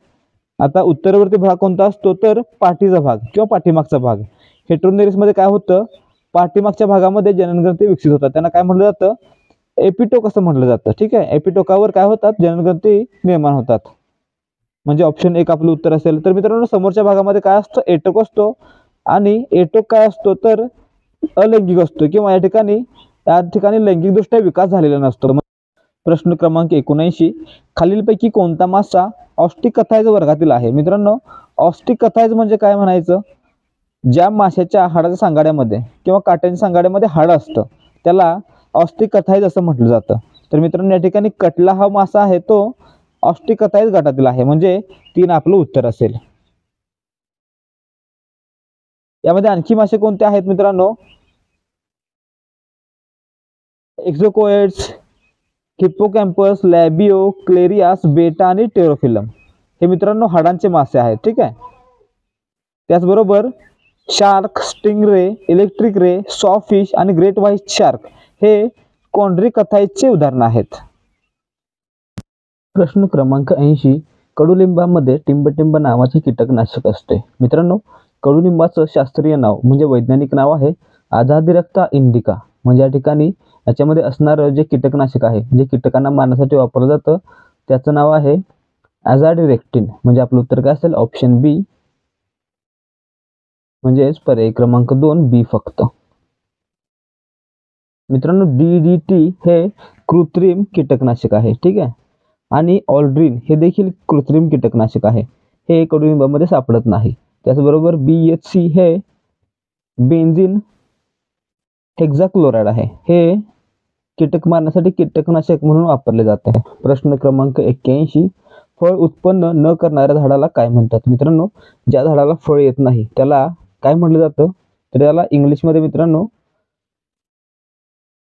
आता उत्तरवर्ती भाग कोणता असतो, तर पाठीचा भाग किंवा पाठीमागचा भाग. हेट्रोनेरिस मध्ये काय होतं, पाठीमागच्या भागामध्ये जननग्रंथी विकसित होतात, त्यांना काय म्हटलं जातं, एपिटोक असं म्हटलं जातं. ठीक आहे, एपिटोकावर काय होतात, जननग्रंथी निर्माण होतात. म्हणजे ऑप्शन 1 आपलं उत्तर असेल. तर मित्रांनो समोरच्या भागामध्ये काय असतं, एटोक असतो आणि एटोक काय असतो, तर अलैंगिक असतो किंवा या ठिकाणी लैंगिकदृष्ट्या विकास झालेला नसतो. प्रश्न क्रमांक 79, खालीलपैकी कोणता मासा ऑस्टिकथायज वर्गातील आहे. मित्रांनो ऑस्टिकथायज म्हणजे काय म्हणायचं, ज्या माशाच्या हाडाच्या सांगाड्यामध्ये किंवा काट्याच्या सांगाड्यामध्ये हाड असतं त्याला ऑस्टिकथायज असं म्हटलं जातं. तर मित्रांनो या ठिकाणी कटला हा मासा आहे तो ऑस्टिकथायज गटातील आहे. म्हणजे 3 आपलं उत्तर असेल. यामध्ये आणखी मासे कोणते आहेत मित्रांनो, एक्झोकोएड्स, हिप्पोकॅम्पस, लॅबिओ, क्लेरियास, बेटा आणि टेरोफिलम हे मित्रांनो हाडांचे मासे आहेत. ठीक आहे. त्याचबरोबर shark, stingray, electric ray, sawfish आणि ग्रेट व्हाईट शार्क हे कॉन्ड्रिकथाइडचे उदाहरण आहेत. प्रश्न क्रमांक 80. कडुलिंबामध्ये टिंबटिंब नावाचे कीटकनाशक असते. मित्रांनो, कडुलिंबाचं शास्त्रीय नाव म्हणजे वैज्ञानिक नाव आहे आझादिरक्ता इंडिका. म्हणजे या ठिकाणी याच्यामध्ये असणारं जे कीटकनाशक आहे, जे कीटकांना मारण्यासाठी वापरलं जातं, त्याचं नाव आहे ॲझाडिरेक्टिन. म्हणजे आपलं उत्तर काय असेल? ऑप्शन बी, म्हणजेच पर्याय क्रमांक 2 बी फक्त. मित्रांनो, DDT हे कृत्रिम कीटकनाशक आहे. ठीक आहे. आणि ऑल्ड्रिन हे देखील कृत्रिम कीटकनाशक आहे. हे कडुलिंबामध्ये सापडत नाही. त्याचबरोबर BHC हे बेन्झिन हेक्झाक्लोराइड आहे. हे कीटक मारण्यासाठी कीटकनाशक म्हणून वापरले जाते. प्रश्न क्रमांक 81. फळ उत्पन्न न करणाऱ्या झाडाला काय म्हणतात? मित्रांनो, ज्या झाडाला फळ येत नाही त्याला काय म्हटलं जातं? तर त्याला इंग्लिशमध्ये मित्रांनो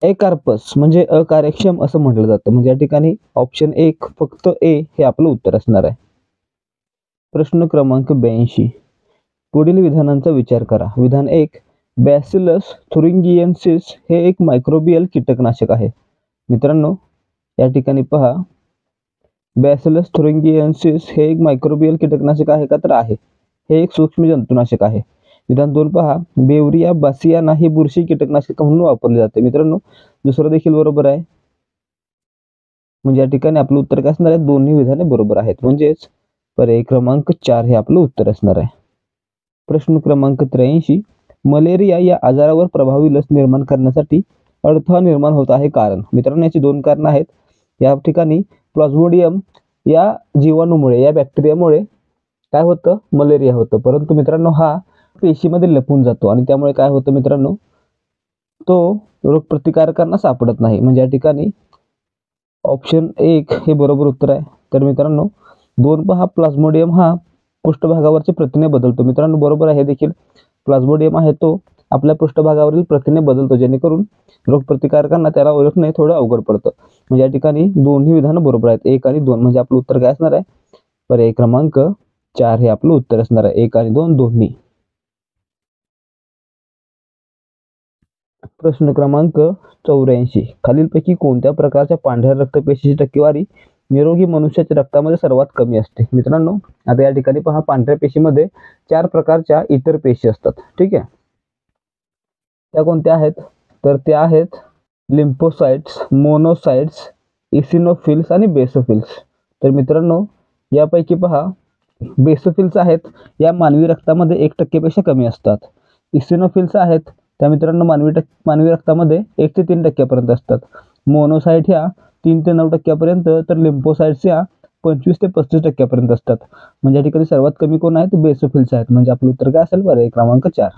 एकार्पस म्हणजे अकार्यक्षम असं म्हटलं जातं. म्हणजे या ठिकाणी ऑप्शन 1 फक्त ए हे आपलं उत्तर असणार आहे. प्रश्न क्रमांक 82. पुढील विधानांचा विचार करा. विधान 1. बॅसिलस थुरिंगिएन्सिस हे एक मायक्रोबियल कीटकनाशक आहे. मित्रांनो, या ठिकाणी पहा, बॅसिलस थुरिंगिएन्सिस हे एक मायक्रोबियल कीटकनाशक आहे का? तर आहे. हे एक सूक्ष्म जंतुनाशक आहे. विधान 2 पहा, बेवरिया बासियाना ही बुरशी कीटकनाशक म्हणून वापरले जाते. मित्रांनो, दुसरं देखील बरोबर आहे. म्हणजे या ठिकाणी आपलं उत्तर काय असणार आहे? दोन्ही विधाने बरोबर आहेत. म्हणजेच पर्याय क्रमांक 4 हे आपलं उत्तर असणार आहे. प्रश्न क्रमांक 83. मलेरिया या आजारावर प्रभावी लस निर्माण करण्यासाठी अडथळा निर्माण होत आहे. कारण? मित्रांनो, याची 2 कारणं आहेत. या ठिकाणी प्लाझ्मोडियम या जीवाणूमुळे, या बॅक्टेरियामुळे काय होतं? मलेरिया होतं. परंतु मित्रांनो, हा पेशीमध्ये लपून जातो आणि त्यामुळे काय होतं मित्रांनो? तो रोगप्रतिकारकांना सापडत नाही. म्हणजे या ठिकाणी ऑप्शन 1 हे बरोबर उत्तर आहे. तर मित्रांनो, 2 पहा, प्लाझ्मोडियम हा पृष्ठभागावरचे प्रथिने बदलतो. मित्रांनो, बरोबर आहे. हे देखील प्लाझ्मोडियम आहे तो आपल्या पृष्ठभागावरील प्रथिने बदलतो, जेणेकरून रोगप्रतिकारकांना त्याला ओळखणे थोडं अवघड पडतं. म्हणजे या ठिकाणी दोन्ही विधानं बरोबर आहेत, 1 आणि 2. म्हणजे आपलं उत्तर काय असणार आहे? पर्याय क्रमांक 4 हे आपलं उत्तर असणार आहे. 1 आणि 2 दोन्ही. प्रश्न क्रमांक 84. खालीलपैकी कोणत्या प्रकारच्या पांढऱ्या रक्तपेशीची टक्केवारी निरोगी मनुष्याच्या रक्तामध्ये सर्वात कमी असते? मित्रांनो, आता या ठिकाणी पहा, पांढऱ्या पेशीमध्ये 4 प्रकारच्या इतर पेशी असतात. ठीक आहे. त्या कोणत्या आहेत? तर त्या आहेत लिम्फोसाइट्स, मोनोसाइट्स, इसिनोफिल्स आणि बेसोफिल्स. तर मित्रांनो, यापैकी पहा, बेसोफिल्स आहेत या मानवी रक्तामध्ये 1% पेक्षा कमी असतात. इसिनोफिल्स आहेत त्या मित्रांनो मानवी रक्तामध्ये 1 ते 3% असतात. मोनोसाइट ह्या 3 ते 9% तर लिम्फोसाइट्स या 25 ते 35% असतात. म्हणजे या ठिकाणी सर्वात कमी कोण आहेत? बेसोफिल्स आहेत. म्हणजे आपलं उत्तर काय असेल? पर्याय क्रमांक 4.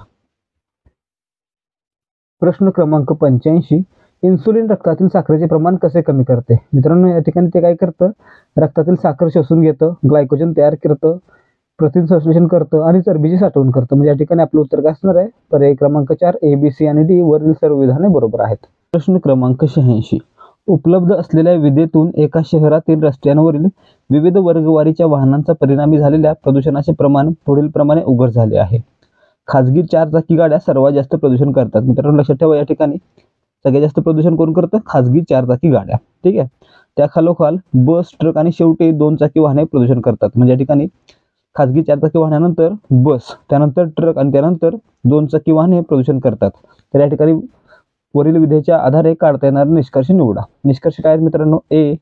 प्रश्न क्रमांक 85. इन्सुलिन रक्तातील साखरेचे प्रमाण कसे कमी करते? मित्रांनो, या ठिकाणी ते काय करतं? रक्तातील साखर शोषून घेतं, ग्लायकोजन तयार करतं, प्रथिन संश्लेषण करतं आणि चरबीची साठवण करतं. म्हणजे या ठिकाणी आपलं उत्तर काय असणार आहे? पर्याय क्रमांक 4 ए, बी, सी आणि डी वरील सर्व विधाने बरोबर आहेत. प्रश्न क्रमांक 86. उपलब्ध असलेल्या विदेतून एका शहरातील रस्त्यांवरील विविध वर्गवारीच्या वाहनांचा परिणामी झालेल्या प्रदूषणाचे प्रमाण पुढील प्रमाणे उघड झाले आहे. खाजगी 4 चाकी गाड्या सर्वात जास्त प्रदूषण करतात. मित्रांनो, लक्षात ठेवा, या ठिकाणी सगळ्यात जास्त प्रदूषण कोण करतं? खाजगी 4 चाकी गाड्या. ठीक आहे. त्या खालोखाल बस, ट्रक आणि शेवटी 2 चाकी वाहने प्रदूषण करतात. म्हणजे या ठिकाणी खाजगी 4 चाकी वाहनानंतर बस, त्यानंतर ट्रक आणि त्यानंतर 2 चाकी वाहने प्रदूषण करतात. तर या ठिकाणी वरील विधेच्या आधारे काढता येणारे निष्कर्ष निवडा. निष्कर्ष काय आहेत मित्रांनो? ए,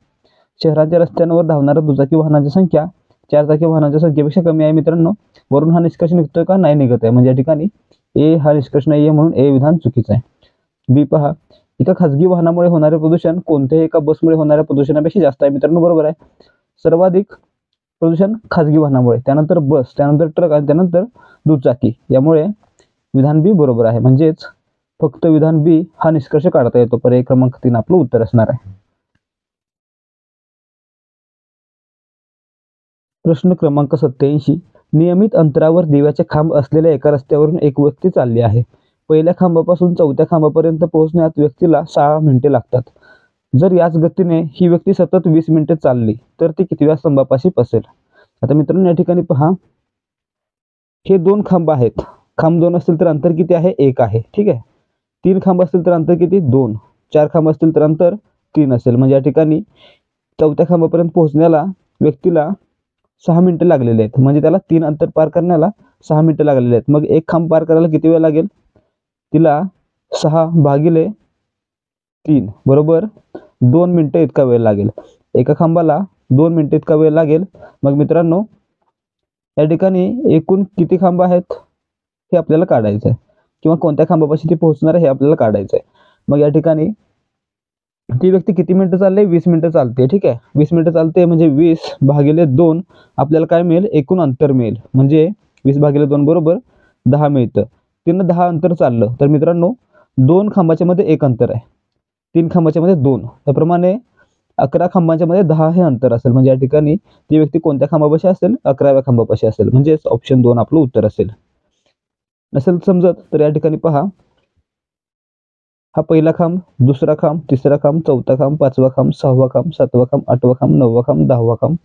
शहराच्या रस्त्यांवर धावणाऱ्या दुचाकी वाहनांची संख्या 4 चाकी वाहनांच्या संख्येपेक्षा कमी आहे. मित्रांनो, वरून हा निष्कर्ष निघतोय का? नाही निघत आहे. म्हणजे या ठिकाणी ए हा निष्कर्ष नाही आहे, म्हणून ए विधान चुकीचं आहे. बी पहा, एका खाजगी वाहनामुळे होणारे प्रदूषण कोणत्याही एका बसमुळे होणाऱ्या प्रदूषणापेक्षा जास्त आहे. मित्रांनो, बरोबर आहे. सर्वाधिक प्रदूषण खाजगी वाहनामुळे, त्यानंतर बस, त्यानंतर ट्रक आणि त्यानंतर दुचाकी. यामुळे विधान बी बरोबर आहे. म्हणजेच फक्त विधान बी हा निष्कर्ष काढता येतो. पर्याय क्रमांक 3 आपलं उत्तर असणार आहे. प्रश्न क्रमांक 87. नियमित अंतरावर दिव्याचे खांब असलेल्या एका रस्त्यावरून एक व्यक्ती चालली आहे. पहिल्या खांबापासून 4थ्या खांबापर्यंत पोहोचण्यात व्यक्तीला 6 मिनिटे लागतात. जर याच गतीने ही व्यक्ती सतत 20 मिनिटे चालली तर ती कितव्या स्तंभापाशी बसेल? आता मित्रांनो या ठिकाणी पहा, हे 2 खांब आहेत. खांब 2 असतील तर अंतर किती आहे? 1 आहे. ठीक आहे. 3 खांब असतील तर अंतर किती? 2. 4 खांब असतील तर अंतर 3 असेल. म्हणजे या ठिकाणी 4थ्या खांबापर्यंत पोहोचण्याला व्यक्तीला 6 मिनिटं लागलेले आहेत. म्हणजे त्याला 3 अंतर पार करण्याला 6 मिनिटं लागलेले आहेत. मग 1 खांब पार करायला किती वेळ लागेल? तिला 6 भागिले 3 बरोबर 2 मिनिटं इतका वेळ लागेल. एका खांबाला 2 मिनिटं इतका वेळ लागेल. मग मित्रांनो या ठिकाणी एकूण किती खांब आहेत हे आपल्याला काढायचं आहे, किंवा कोणत्या खांबापाशी ती पोहोचणार आहे हे आपल्याला काढायचं आहे. मग या ठिकाणी ती व्यक्ती किती मिनिटं चालले? 20 मिनिटं चालते. ठीक आहे. 20 मिनिटं चालते म्हणजे 20 भागिले 2 आपल्याला काय मिळेल? एकूण अंतर मिळेल. म्हणजे 20 भागिले 2 बरोबर 10 मिळतं. तिनं 10 अंतर चाललं तर मित्रांनो 2 खांबाच्या मध्ये 1 अंतर आहे, 3 खांबाच्या मध्ये 2, त्याप्रमाणे 11 खांबाच्या मध्ये 10 हे अंतर असेल. म्हणजे या ठिकाणी ती व्यक्ती कोणत्या खांबापाशी असेल? 11व्या खांबापाशी असेल. म्हणजेच ऑप्शन 2 आपलं उत्तर असेल. नसेल समजत तर या ठिकाणी पहा, हा पहिला खांब, दुसरा खांब, तिसरा खांब, चौथा खांब, 5वा खांब, 6वा खांब, 7वा खांब, 8वा खांब, 9वा खांब, 10वा खांब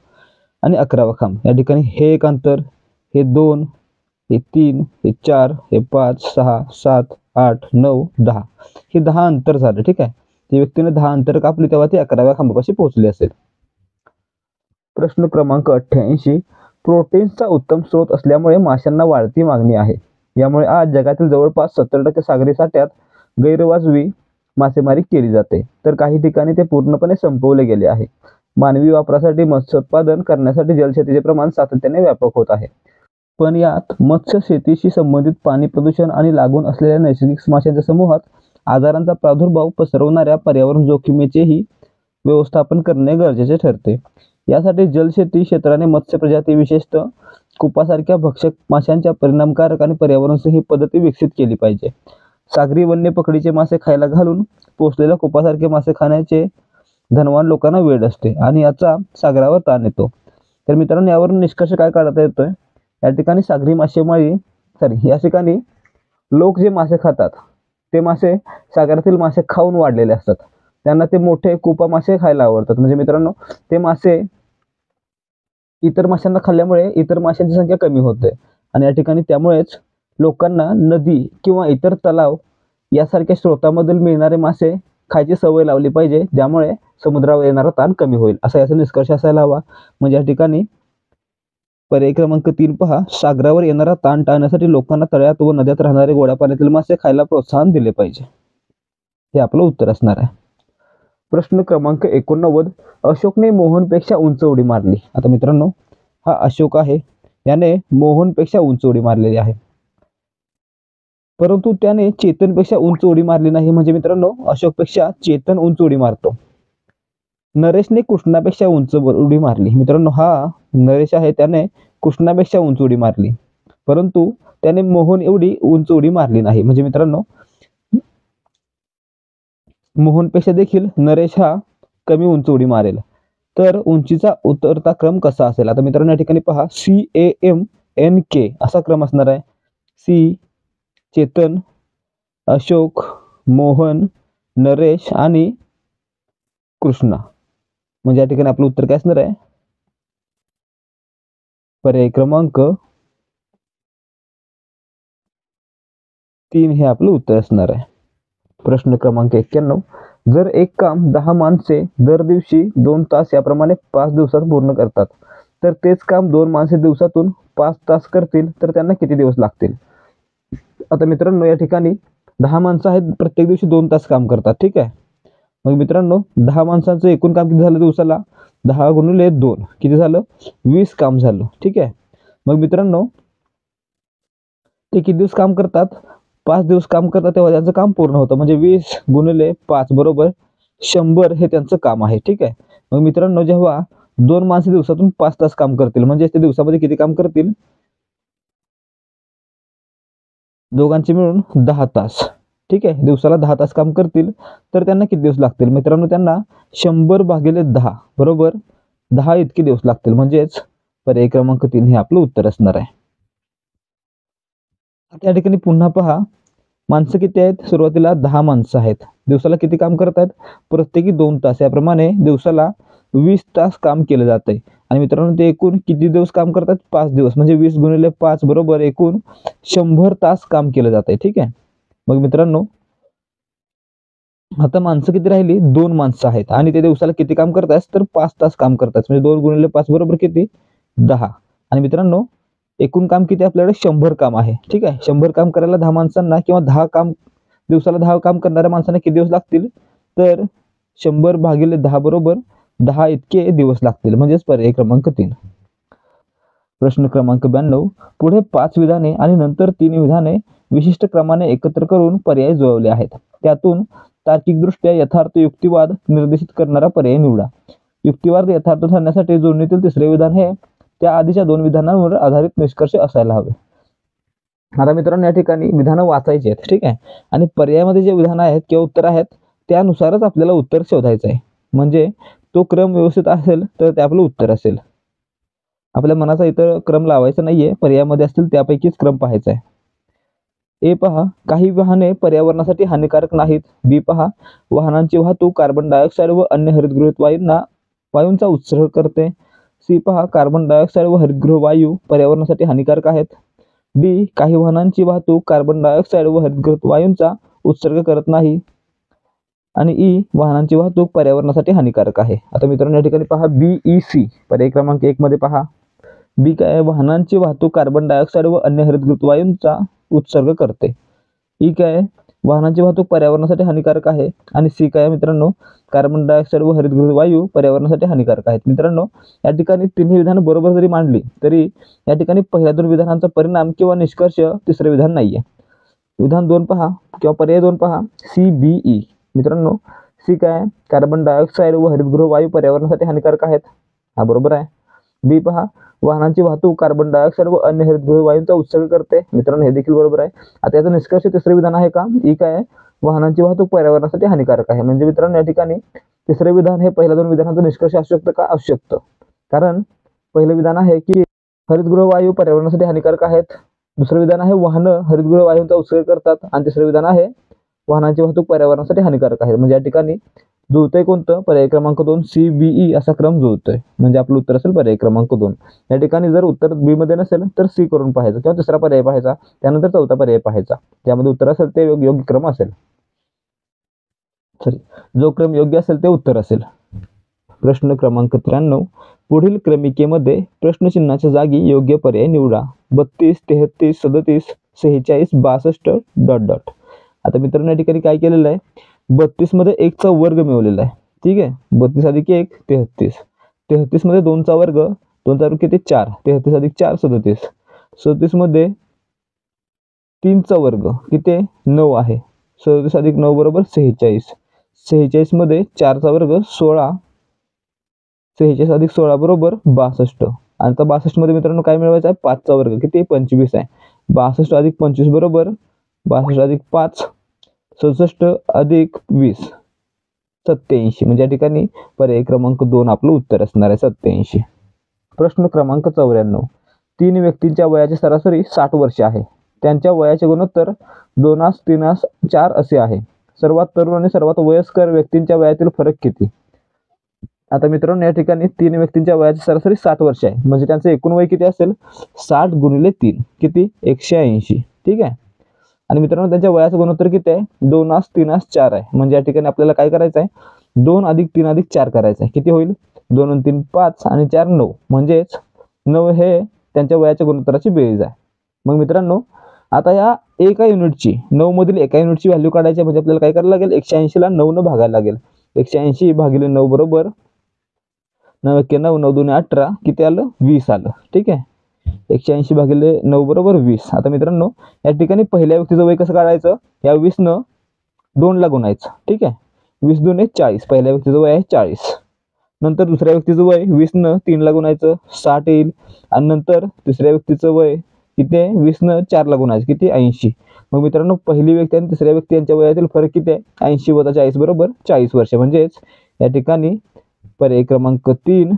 आणि 11वा खांब. या ठिकाणी हे एक अंतर, हे 2, हे 3, हे 4, हे 5, 6, 7, 8, 9, 10 हे 10 अंतर झालं. ठीक आहे. ती व्यक्तीने 10 अंतर कापली तेव्हा ती 11व्या खांबापाशी पोहोचली असेल. प्रश्न क्रमांक 88, प्रोटीन्सचा उत्तम स्रोत असल्यामुळे माशांना वाढती मागणी आहे. यामुळे आज जगातील जवळपास 70% सागरी साठ्यात गैरवाजवी मासेमारी केली जाते, तर काही ठिकाणी ते पूर्णपणे संपवले गेले आहे. मानवी वापरासाठी मत्स्योत्पादन करण्यासाठी जलशेतीचे प्रमाण सातत्याने व्यापक होत आहे. पण यात मत्स्य शेतीशी संबंधित पाणी प्रदूषण आणि लागून असलेल्या नैसर्गिक माशांच्या समूहात आजारांचा प्रादुर्भाव पसरवणाऱ्या पर्यावरण जोखमीचेही व्यवस्थापन करणे गरजेचे ठरते. यासाठी जलशेती क्षेत्राने मत्स्य प्रजाती, विशेषतः कुपासारख्या भक्षक माशांच्या परिणामकारक आणि पर्यावरणस्नेही पद्धती विकसित केली पाहिजे. सागरी वन्य पकडीचे मासे खायला घालून पोचलेल्या कुपासारखे मासे खाण्याचे धनवान लोकांना वेड असते आणि याचा सागरावर ताण येतो. तर मित्रांनो यावरून निष्कर्ष काय काढता येतोय? या ठिकाणी सागरी मासेमारी या ठिकाणी लोक जे मासे खातात ते मासे सागरातील मासे खाऊन वाढलेले असतात. त्यांना ते मोठे कुपा मासे खायला आवडतात. म्हणजे मित्रांनो ते मासे इतर माशांना खाल्ल्यामुळे इतर माशांची संख्या कमी होते आणि या ठिकाणी त्यामुळेच लोकांना नदी किंवा इतर तलाव यासारख्या स्रोतामधून मिळणारे मासे खायची सवय लावली पाहिजे, ज्यामुळे समुद्रावर येणारा ताण कमी होईल. असा याचा निष्कर्ष असायला हवा. म्हणजे या ठिकाणी पर्याय क्रमांक 3 पहा, सागरावर येणारा ताण टाळण्यासाठी लोकांना तळ्यात व नद्यात राहणारे गोड्या पाण्यातील मासे खायला प्रोत्साहन दिले पाहिजे. हे आपलं उत्तर असणार आहे. प्रश्न क्रमांक 89, अशोकने मोहनपेक्षा उंच उडी मारली. आता मित्रांनो हा अशोक आहे, याने मोहनपेक्षा उंच उडी मारलेली आहे, परंतु त्याने चेतनपेक्षा उंच उडी मारली नाही. म्हणजे मित्रांनो अशोकपेक्षा चेतन उंच उडी मारतो. नरेशने कृष्णापेक्षा उंच उडी मारली. मित्रांनो हा नरेश आहे, त्याने कृष्णापेक्षा उंच उडी मारली, परंतु त्याने मोहन एवढी उंच उडी मारली नाही. म्हणजे मित्रांनो मोहनपेक्षा देखील नरेश हा कमी उंच उडी मारेल. तर उंचीचा उतरता क्रम कसा असेल? आता मित्रांनो या ठिकाणी पहा, CAMNK असा क्रम असणार आहे. सी चेतन, अशोक, मोहन, नरेश आणि कृष्णा. म्हणजे या ठिकाणी आपलं उत्तर काय असणार आहे? पर्याय क्रमांक 3 हे आपलं उत्तर असणार आहे. प्रश्न क्रमांक 91, जर एक काम 10 माणसे दर दिवशी 2 तास याप्रमाणे 5 दिवसात पूर्ण करतात, तर तेच काम 2 माणसे दिवसातून 5 तास करतील, तर त्यांना किती दिवस लागतील? आता मित्रांनो या ठिकाणी 10 माणसं आहेत, प्रत्येक दिवशी 2 तास काम करतात. ठीक आहे. मग मित्रांनो 10 माणसांचं एकूण काम किती झालं दिवसाला? 10 गुणिले 2 किती झालं? 20 काम झालं. ठीक आहे. मग मित्रांनो ते किती दिवस काम करतात? 5 दिवस काम करतात तेव्हा त्यांचं काम पूर्ण होतं. म्हणजे 20 गुणिले 5 बरोबर 100 हे त्यांचं काम आहे. ठीक आहे. मग मित्रांनो जेव्हा 2 माणसे दिवसातून 5 तास काम करतील, म्हणजे ते दिवसामध्ये किती काम करतील? दोघांचे मिळून 10 तास. ठीक आहे. दिवसाला 10 तास काम करतील, तर त्यांना किती दिवस लागतील? मित्रांनो त्यांना 100 भागिले 10 बरोबर 10 इतके दिवस लागतील. म्हणजेच पर्याय क्रमांक 3 हे आपलं उत्तर असणार आहे. आता या ठिकाणी पुन्हा पहा, माणसं किती आहेत? सुरुवातीला 10 माणसं आहेत. दिवसाला किती काम करतात? प्रत्येकी 2 तास. याप्रमाणे दिवसाला 20 तास काम केलं जातंय. आणि मित्रांनो ते एकूण किती दिवस काम करतात? 5 दिवस. म्हणजे 20 गुणिले 5 बरोबर एकूण 100 तास काम केलं जातंय. ठीक आहे. मग मित्रांनो आता माणसं किती राहिली? 2 माणसं आहेत आणि ते दिवसाला किती काम करतात? तर 5 तास काम करतात. म्हणजे 2 गुणिले 5 बरोबर किती? 10. आणि मित्रांनो एकूण काम किती आपल्याकडे? 100 काम आहे. ठीक आहे. 100 काम करायला 10 माणसांना किंवा 10 काम दिवसाला 10 काम करणाऱ्या माणसांना किती दिवस लागतील? तर 100 भागिले 10 बरोबर 10 इतके दिवस लागतील. म्हणजेच पर्याय क्रमांक 3. प्रश्न क्रमांक 92. पुढे 5 विधाने आणि नंतर 3 विधाने विशिष्ट क्रमाने एकत्र करून पर्याय जुळवले आहेत. त्यातून तार्किकदृष्ट्या यथार्थ युक्तिवाद निर्देशित करणारा पर्याय निवडा. युक्तिवाद यथार्थ ठरण्यासाठी जोडणीतील तिसरे विधान हे त्या आधीच्या 2 विधानांवर आधारित निष्कर्ष असायला हवे. आता मित्रांनो या ठिकाणी विधानं वाचायची आहेत. ठीक आहे. आणि पर्यायामध्ये जे विधानं आहेत किंवा उत्तर आहेत त्यानुसारच आपल्याला उत्तर शोधायचं आहे. म्हणजे तो क्रम व्यवस्थित असेल तर ते आपलं उत्तर असेल. आपल्या मनाचा इतर क्रम लावायचा नाहीये. पर्यायामध्ये असतील त्यापैकीच क्रम पाहायचा आहे. ए पहा, काही वाहने पर्यावरणासाठी हानिकारक नाहीत. बी पहा, वाहनांची वाहतूक कार्बन डायऑक्साईड व अन्य हरितगृह वायूंचा उत्सर्ग करते. सी पहा, कार्बन डायऑक्साईड व हरितगृह वायू पर्यावरणासाठी हानिकारक आहेत. डी, काही वाहनांची वाहतूक कार्बन डायऑक्साईड व हरितगृह वायूंचा उत्सर्ग करत नाही. आणि ई, वाहनांची वाहतूक पर्यावरणासाठी हानिकारक आहे. आता मित्रांनो या ठिकाणी पहा BEC पर्याय क्रमांक 1 मध्ये पहा. बी काय? वाहनांची वाहतूक कार्बन डायऑक्साईड व अन्य हरितगृह वायूंचा उत्सर्ग करते. ई काय? वाहनांची वाहतूक पर्यावरणासाठी हानिकारक आहे. आणि सी काय मित्रांनो? कार्बन डायऑक्साईड व हरितगृह वायू पर्यावरणासाठी हानिकारक आहेत. मित्रांनो या ठिकाणी तिन्ही विधानं बरोबर जरी मांडली तरी या ठिकाणी पहिल्या 2 विधानांचा परिणाम किंवा निष्कर्ष तिसरे विधान नाहीये. विधान 2 पहा किंवा पर्याय 2 पहा. CBE. मित्रांनो सी काय? कार्बन डायऑक्साईड व हरितगृह वायू पर्यावरणासाठी हानिकारक आहेत. हा बरोबर आहे. बी पहा, वाहनांची वाहतूक कार्बन डायऑक्साईड व अन्य हरितगृह वायूंचा उत्सर्ग करते. मित्रांनो हे देखील बरोबर आहे. आता याचा निष्कर्ष तिसरे विधान आहे का? ई काय? वाहनांची वाहतूक पर्यावरणासाठी हानिकारक आहे. म्हणजे मित्रांनो या ठिकाणी तिसरे विधान हे पहिल्या 2 विधानांचा निष्कर्ष असू शकतं का? असू शकतं. कारण पहिलं विधान आहे की हरितगृह वायू पर्यावरणासाठी हानिकारक आहेत. दुसरं विधान आहे वाहनं हरितगृह वायूंचा उत्सर्ग करतात. आणि तिसरं विधान आहे वाहनांची वाहतूक पर्यावरणासाठी हानिकारक आहे. म्हणजे या ठिकाणी जुळतंय कोणतं? पर्याय क्रमांक 2 CBE असा क्रम जुळतोय. म्हणजे आपलं उत्तर असेल पर्याय क्रमांक 2. या ठिकाणी जर उत्तर बी मध्ये नसेल तर सी करून पाहायचं किंवा तिसरा पर्याय पाहायचा, त्यानंतर चौथा पर्याय पाहायचा. ज्यामध्ये उत्तर असेल ते योग्य क्रम असेल. जो क्रम योग्य असेल ते उत्तर असेल. प्रश्न क्रमांक 93. पुढील क्रमिकेमध्ये प्रश्नचिन्हाच्या जागी योग्य पर्याय निवडा. 32, 33, 37, 46, 62 ... आता मित्रांनो या ठिकाणी काय केलेलं आहे? 32 मध्ये 1 चा वर्ग मिळवलेला आहे. ठीक आहे. 32 अधिक 1 33. 33 मध्ये 2 चा वर्ग, 2 चा वर्ग किती? 4. 33 अधिक 4 37. 37 मध्ये 3 चा वर्ग किती? 9 आहे. 37 अधिक 9 बरोबर 46. 46 मध्ये 4 चा वर्ग 16. 46 अधिक 16 बरोबर 62. आणि आता 62 मध्ये मित्रांनो काय मिळवायचं आहे? 5 चा वर्ग किती? 25 आहे. 62 अधिक 25 बरोबर 62 अधिक 5 67 अधिक 20 87. म्हणजे या ठिकाणी पर्याय क्रमांक 2 आपलं उत्तर असणार आहे 87. प्रश्न क्रमांक 94. 3 व्यक्तींच्या वयाची सरासरी 60 वर्षे आहे. त्यांच्या वयाचे गुणोत्तर 2:3, 4 असे आहे. सर्वात तरुण आणि सर्वात वयस्कर व्यक्तींच्या वयातील फरक किती? आता मित्रांनो या ठिकाणी 3 व्यक्तींच्या वयाची सरासरी 60 वर्ष आहे. म्हणजे त्यांचं एकूण वय किती असेल? 60 गुणिले 3 किती? 180. ठीक आहे. आणि मित्रांनो त्यांच्या वयाचं गुणोत्तर किती आहे? 2:3, 4 आहे. म्हणजे या ठिकाणी आपल्याला काय करायचं आहे? 2 अधिक 3 अधिक 4 करायचं आहे. किती होईल? 2 आणि 3 5 आणि 4 9. म्हणजेच 9 हे त्यांच्या वयाच्या गुणोत्तराची बेरीज आहे. मग मित्रांनो आता या एका युनिटची 9 मधील एका युनिटची व्हॅल्यू काढायची म्हणजे आपल्याला काय करायला लागेल? 180 ला 9 न भागायला लागेल. 180 भागिले 9 बरोबर 9 1 9 9 2 18 किती आलं? 20 आलं. ठीक आहे. 180 भागिले 9 बरोबर 20. आता मित्रांनो या ठिकाणी पहिल्या व्यक्तीचं वय कसं काढायचं? या 20 न 2 ला गुणायचं. ठीक आहे. 20 2 40. पहिल्या व्यक्तीचं वय आहे 40. नंतर दुसऱ्या व्यक्तीचं वय 20 न 3 ला गुणायचं 60 येईल. आणि नंतर तिसऱ्या व्यक्तीचं वय किती आहे? 20 न 4 ला गुणायचं किती? 80. मग मित्रांनो पहिली व्यक्ती आणि तिसऱ्या व्यक्ती यांच्या वयातील फरक किती आहे? 80 वजा 40 बरोबर 40 वर्ष. म्हणजेच या ठिकाणी पर्याय क्रमांक 3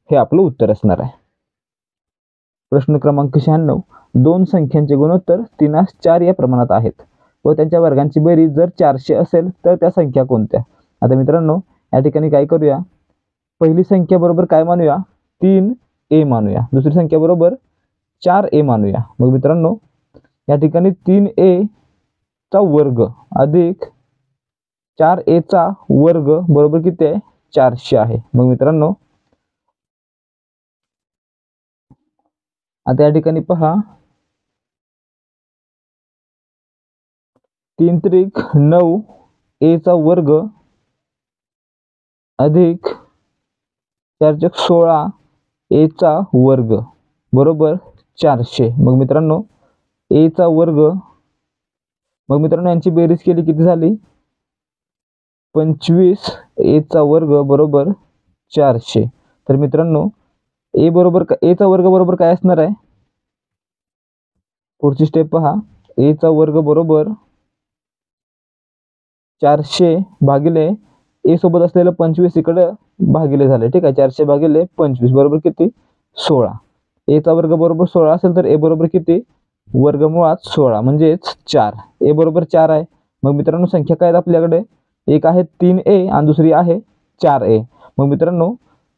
हे आपलं उत्तर असणार आहे. प्रश्न क्रमांक 96. 2 संख्यांचे गुणोत्तर 3:4 या प्रमाणात आहेत. व त्यांच्या वर्गांची बेरीज जर 400 असेल तर त्या संख्या कोणत्या? आता मित्रांनो या ठिकाणी काय करूया, पहिली संख्या बरोबर काय मानूया, 3a मानूया, दुसरी संख्या बरोबर 4a मानूया. मग मित्रांनो या ठिकाणी 3a चा वर्ग अधिक 4a चा वर्ग बरोबर किती आहे, 400 आहे. मग मित्रांनो आता या ठिकाणी पहा 3 त्रिक 9 a चा वर्ग अधिक 4 चौक 16 a चा वर्ग बरोबर 400. मग मित्रांनो a चा वर्ग, मग मित्रांनो यांची बेरीज केली किती झाली, 25 a चा वर्ग बरोबर 400. तर मित्रांनो a बरोबर a चा वर्ग बरोबर काय असणार आहे, पुढची स्टेप पहा, a चा वर्ग बरोबर 400 भागिले a सोबत असलेलं 25 इकडे भागिले झाले. ठीक आहे, 400 भागिले 25 बरोबर किती, 16. a चा वर्ग बरोबर 16 असेल तर a बरोबर किती, वर्गमुळात 16 म्हणजेच 4. a बरोबर 4 आहे. मग मित्रांनो संख्या काय आहेत आपल्याकडे, एक आहे 3a आणि दुसरी आहे 4a. मग मित्रांनो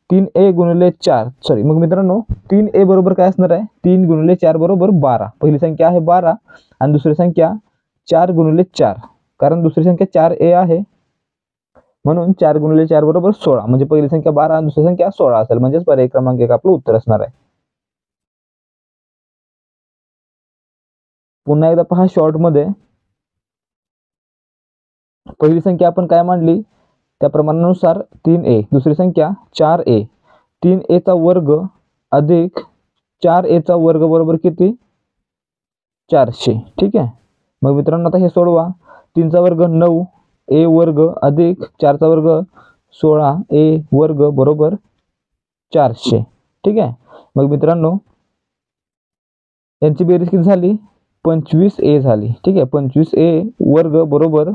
3a गुणिले 4 सॉरी मग मित्रांनो 3a बरोबर काय असणार आहे, 3 गुणिले 4 बरोबर 12. पहिली संख्या आहे 12 आणि दुसरी संख्या 4 गुणिले 4, कारण दुसरी संख्या 4a आहे म्हणून 4 गुणिले 4 बरोबर 16. म्हणजे पहिली संख्या 12 आणि दुसरी संख्या 16 असेल, म्हणजेच पर्याय क्रमांक 1 आपलं उत्तर असणार आहे. पुन्हा एकदा पहा शॉर्ट मध्ये, पहिली संख्या आपण काय मांडली त्या प्रमाणानुसार 3a, दुसरी संख्या 4a, 3a चा वर्ग अधिक 4a चा वर्ग बरोबर किती, 400. ठीक आहे, मग मित्रांनो आता हे सोडवा, 3 चा वर्ग 9 a वर्ग अधिक 4 चा वर्ग 16 a वर्ग बरोबर 400. ठीक आहे, मग मित्रांनो यांची बेरीज किती झाली, 25a झाली. ठीक आहे, 25a वर्ग बरोबर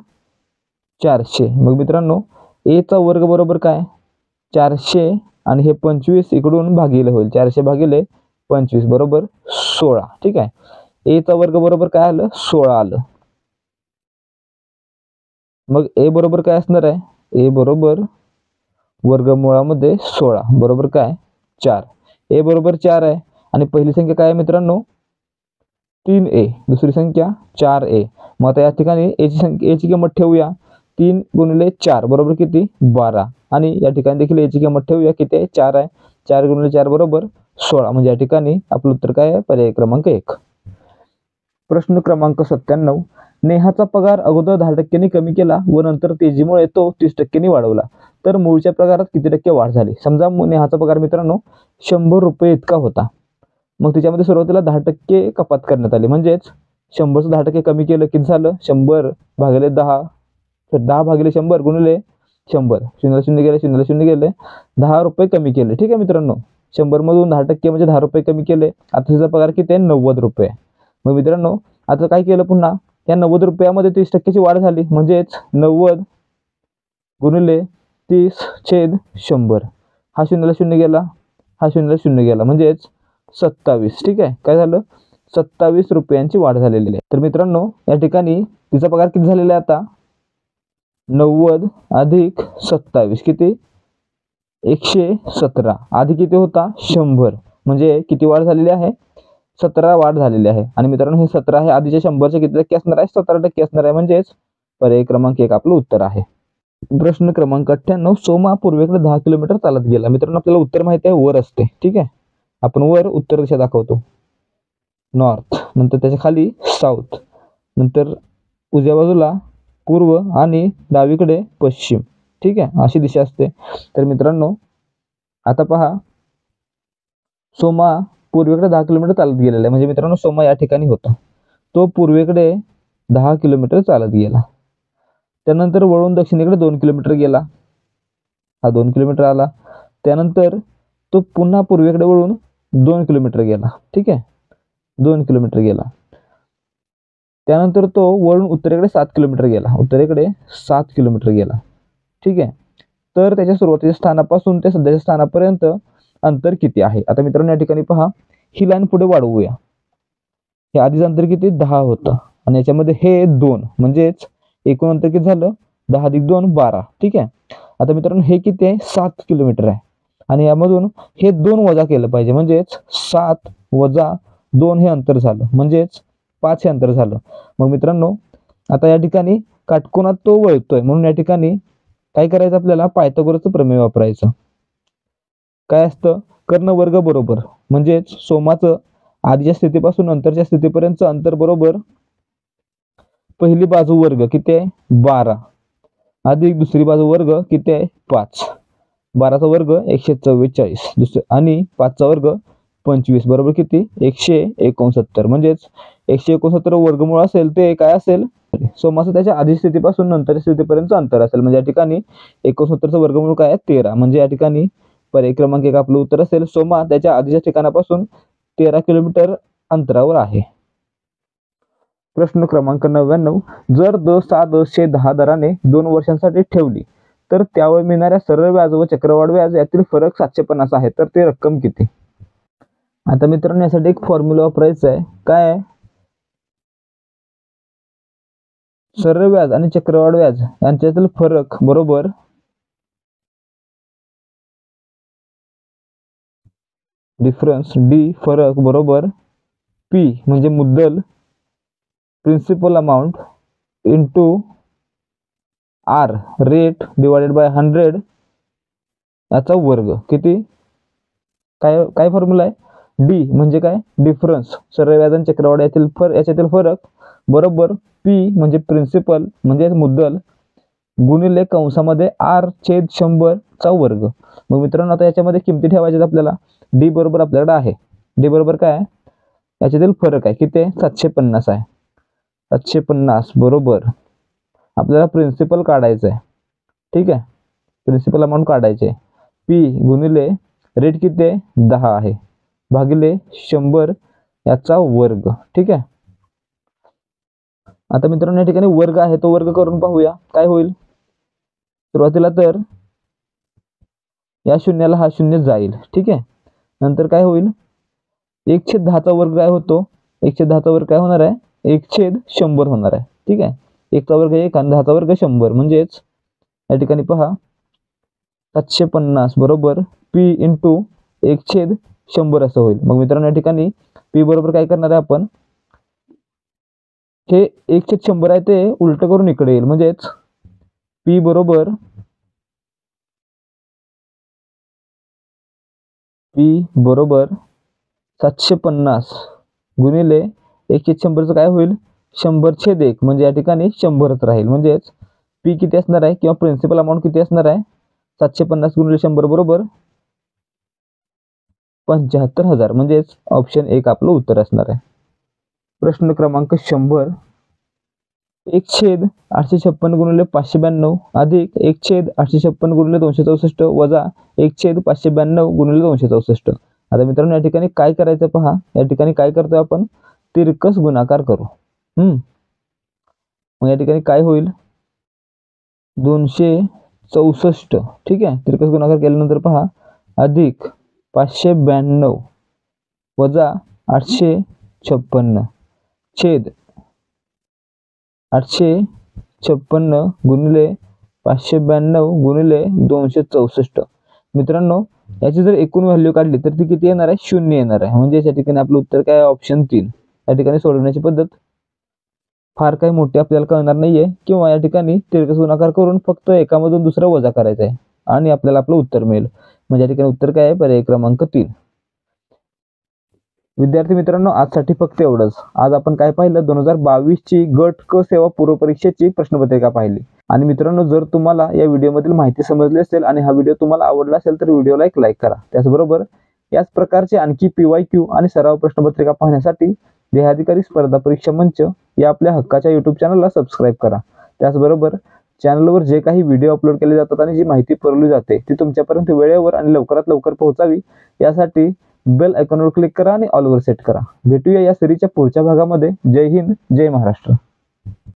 400. मग मित्रांनो a चा वर्ग बरोबर काय, 400 आणि हे 25 इकडून भागिले होईल, 400 भागिले 25 बरोबर 16. ठीक आहे, a चा वर्ग बरोबर काय आलं, 16 आलं. मग a बरोबर काय असणार आहे, a बरोबर वर्गमुळामध्ये 16 बरोबर काय 4. a बरोबर 4 आहे आणि पहिली संख्या काय आहे मित्रांनो, 3a, दुसरी संख्या 4a. मग आता या ठिकाणी a ची किंमत ठेवूया, 3 गुणिले 4 बरोबर किती, 12. आणि या ठिकाणी देखील a ची किंमत ठेवूया, किती आहे, 4 आहे. 4 गुणिले 4 बरोबर 16. म्हणजे या ठिकाणी आपलं उत्तर काय आहे, पर्याय क्रमांक 1. प्रश्न क्रमांक 97, नेहाचा पगार अगोदर 10% कमी केला व नंतर तेजीमुळे तो 30% वाढवला, तर मूळच्या पगारात किती टक्के वाढ झाली? समजा नेहाचा पगार मित्रांनो 100 रुपये इतका होता, मग त्याच्यामध्ये सुरुवातीला 10% कपात करण्यात आली, म्हणजेच 100चं 10% कमी केलं, किती झालं, 100 भागिले 10, तर 10 भागिले 100 गुणिले 100, 0 0 गेले, 0 0 गेले, 10 रुपये कमी केले. ठीक आहे मित्रांनो, 100 मधून 10% म्हणजे 10 रुपये कमी केले. आता तिचा पगार किती आहे, 90 रुपये. मग मित्रांनो आता काय केलं, पुन्हा या 90 रुपयामध्ये 30%ची वाढ झाली, म्हणजेच 90 गुणिले 30 छेद 100, हा 0 0 गेला, हा 0 0 गेला, म्हणजेच 27. ठीक आहे, काय झालं, 27 रुपयांची वाढ झालेली आहे. तर मित्रांनो या ठिकाणी तिचा पगार किती झालेला आहे आता, 90 अधिक 27 किती, 117. आधी किती होता, 100, म्हणजे किती वाढ झालेली आहे, 17 वाढ झालेली आहे. आणि मित्रांनो हे 17 आहे, आधीच्या 100चे किती टक्के असणार आहे, 17% असणार आहे, म्हणजेच पर्याय क्रमांक 1 आपलं उत्तर आहे. प्रश्न क्रमांक 98, सोमा पूर्वेकडे 10 किलोमीटर चालत गेला. मित्रांनो आपल्याला उत्तर माहिती आहे, वर असते. ठीक आहे, आपण वर उत्तर दिशा दाखवतो, नॉर्थ, नंतर त्याच्या खाली साऊथ, नंतर उजव्या बाजूला पूर्व आणि डावीकडे पश्चिम. ठीक आहे, अशी दिशा असते. तर मित्रांनो आता पहा, सोमा पूर्वेकडे 10 किलोमीटर चालत गेलेला आहे, म्हणजे मित्रांनो सोमा या ठिकाणी होता, तो पूर्वेकडे 10 किलोमीटर चालत गेला, त्यानंतर वळून दक्षिणेकडे 2 किलोमीटर गेला, हा 2 किलोमीटर आला, त्यानंतर तो पुन्हा पूर्वेकडे वळून 2 किलोमीटर गेला. ठीक आहे, 2 किलोमीटर गेला, त्यानंतर तो वळून उत्तरेकडे 7 किलोमीटर गेला, उत्तरेकडे 7 किलोमीटर गेला. ठीक आहे, तर त्याच्या सुरुवातीच्या स्थानापासून ते सध्याच्या स्थानापर्यंत अंतर किती आहे? आता मित्रांनो या ठिकाणी पहा, ही लाईन पुढे वाढवूया, हे आधीच अंतर किती 10 होतं आणि याच्यामध्ये हे 2 म्हणजेच एकूण अंतर किती झालं 10 अधिक 2 12. ठीक आहे. आता मित्रांनो हे किती आहे 7 किलोमीटर आहे आणि यामधून हे 2 वजा केलं पाहिजे म्हणजेच 7 वजा 2 हे अंतर झालं म्हणजेच 5 हे अंतर झालं. मग मित्रांनो आता या ठिकाणी काटकोनात तो वळतोय म्हणून या ठिकाणी काय करायचं आपल्याला पायथागोरसचं प्रमेय वापरायचं. काय असतं कर्ण वर्ग बरोबर म्हणजेच सोमाचं आधीच्या स्थितीपासून नंतरच्या स्थितीपर्यंतचं अंतर बरोबर पहिली बाजू वर्ग किती आहे 12 अधिक दुसरी बाजू वर्ग किती आहे 5. 12चा वर्ग 144 आणि 5चा वर्ग 25 बरोबर किती 169. म्हणजेच 169 वर्गमूळ असेल ते काय असेल सोमाचं त्याच्या आधी स्थितीपासून नंतरच्या स्थितीपर्यंतचं अंतर असेल. म्हणजे या ठिकाणी 69चं वर्गमूळ काय आहे 13. म्हणजे या ठिकाणी पर्याय क्रमांक 1 आपलं उत्तर असेल. सोमा त्याच्या आधीच्या ठिकाणापासून 13 किलोमीटर अंतरावर आहे. प्रश्न क्रमांक 99 जर द 10 दराने 2 वर्षांसाठी ठेवली तर त्यावर मिळणाऱ्या सरळ व्याज व चक्रवाढ व्याज यातील फरक 750 आहे तर ते रक्कम किती. आता मित्रांनो यासाठी एक फॉर्म्युला वापरायचा आहे. काय आहे सरळ व्याज आणि चक्रवाढ व्याज यांच्यातील फरक बरोबर डिफरन्स डी फरक बरोबर पी म्हणजे मुद्दल principal amount into R rate divided by 100 याचा वर्ग किती. काय काय फॉर्म्युला आहे डी म्हणजे काय डिफरन्स सरळ व्याज आणि चक्रवाढ याच्यातील फरक बरोबर पी म्हणजे प्रिन्सिपल म्हणजे मुद्दल गुणिले कंसामध्ये आर छेद 100 चा वर्ग. मग मित्रांनो आता याच्यामध्ये किमती ठेवायच्या आपल्याला. डी बरोबर आपल्याकडे आहे डी बरोबर काय आहे याच्यातील फरक आहे किती आहे 750 आहे. 750 बरोबर आपल्याला प्रिन्सिपल काढायचं आहे. ठीक आहे प्रिन्सिपल अमाऊंट काढायचे आहे. पी गुणिले रेट किती आहे 10 आहे भागिले 100 याचा वर्ग. ठीक आहे. आता मित्रांनो या ठिकाणी वर्ग आहे तो वर्ग करून पाहूया काय होईल. सुरुवातीला तर या शून्याला हा शून्य जाईल. ठीक आहे. नंतर काय होईल 1/10 चा वर्ग काय होतो 1/10 चा वर्ग काय होणार आहे 1/100 होणार आहे. ठीक आहे. 1 चा वर्ग 1 आणि 10 चा वर्ग 100 म्हणजेच या ठिकाणी पहा 750 बरोबर पी इंटू 1/100 असं होईल. मग मित्रांनो या ठिकाणी पी बरोबर काय करणार आहे आपण हे 1/100 आहे ते उलट करून इकडे येईल म्हणजेच पी बरोबर पी बरोबर 750 गुणिले 1/100 काय होईल 100/1 म्हणजे या ठिकाणी 100च राहील. म्हणजेच पी किती असणार आहे किंवा प्रिन्सिपल अमाऊंट किती असणार आहे 750 गुणिले 100 बरोबर 75,000 म्हणजेच ऑप्शन 1 आपलं उत्तर असणार आहे. प्रश्न क्रमांक 100 1/856 गुणिले 592 अधिक 1/856 गुणिले 264 वजा 1/592 गुणिले 264. आता मित्रांनो या ठिकाणी काय करायचं पहा या ठिकाणी काय करतोय आपण तिरकस गुणाकार करू. मग या ठिकाणी काय होईल 264. ठीक आहे. तिरकस गुणाकार केल्यानंतर पहा अधिक 592 वजा 856 छेद 856 गुणिले 592 गुणिले 264. मित्रांनो याची जर एकूण व्हॅल्यू काढली तर ती किती येणार आहे 0 येणार आहे. म्हणजे या ठिकाणी आपलं उत्तर काय ऑप्शन 3. या ठिकाणी सोडवण्याची पद्धत फार काही मोठी आपल्याला कळणार नाहीये किंवा या ठिकाणी तिरकस गुणाकार करून फक्त एकामधून दुसरं वजा करायचं आहे आणि आपल्याला आपलं उत्तर मिळेल. म्हणजे या ठिकाणी उत्तर काय आहे पर्याय क्रमांक 3. विद्यार्थी मित्रांनो आजसाठी फक्त एवढंच. आज आपण काय पाहिलं 2022 ची गट क सेवा पूर्व परीक्षेची प्रश्नपत्रिका पाहिली. आणि मित्रांनो जर तुम्हाला या व्हिडिओमधील माहिती समजली असेल आणि हा व्हिडिओ तुम्हाला आवडला असेल तर व्हिडिओला एक लाईक करा. त्याचबरोबर याच प्रकारचे आणखी PYQ आणि सराव प्रश्नपत्रिका पाहण्यासाठी देहाधिकारी स्पर्धा परीक्षा मंच या आपल्या हक्काच्या YouTube चॅनलला सबस्क्राईब करा. त्याचबरोबर चॅनलवर जे काही व्हिडिओ अपलोड केले जातात आणि जी माहिती पुरवली जाते ती तुमच्यापर्यंत वेळेवर आणि लवकरात लवकर पोहोचावी यासाठी बेल आयकॉनवर क्लिक करा आणि ऑल वर सेट करा. भेटूया या सिरीजच्या पुढच्या भागामध्ये. जय हिंद जय महाराष्ट्र.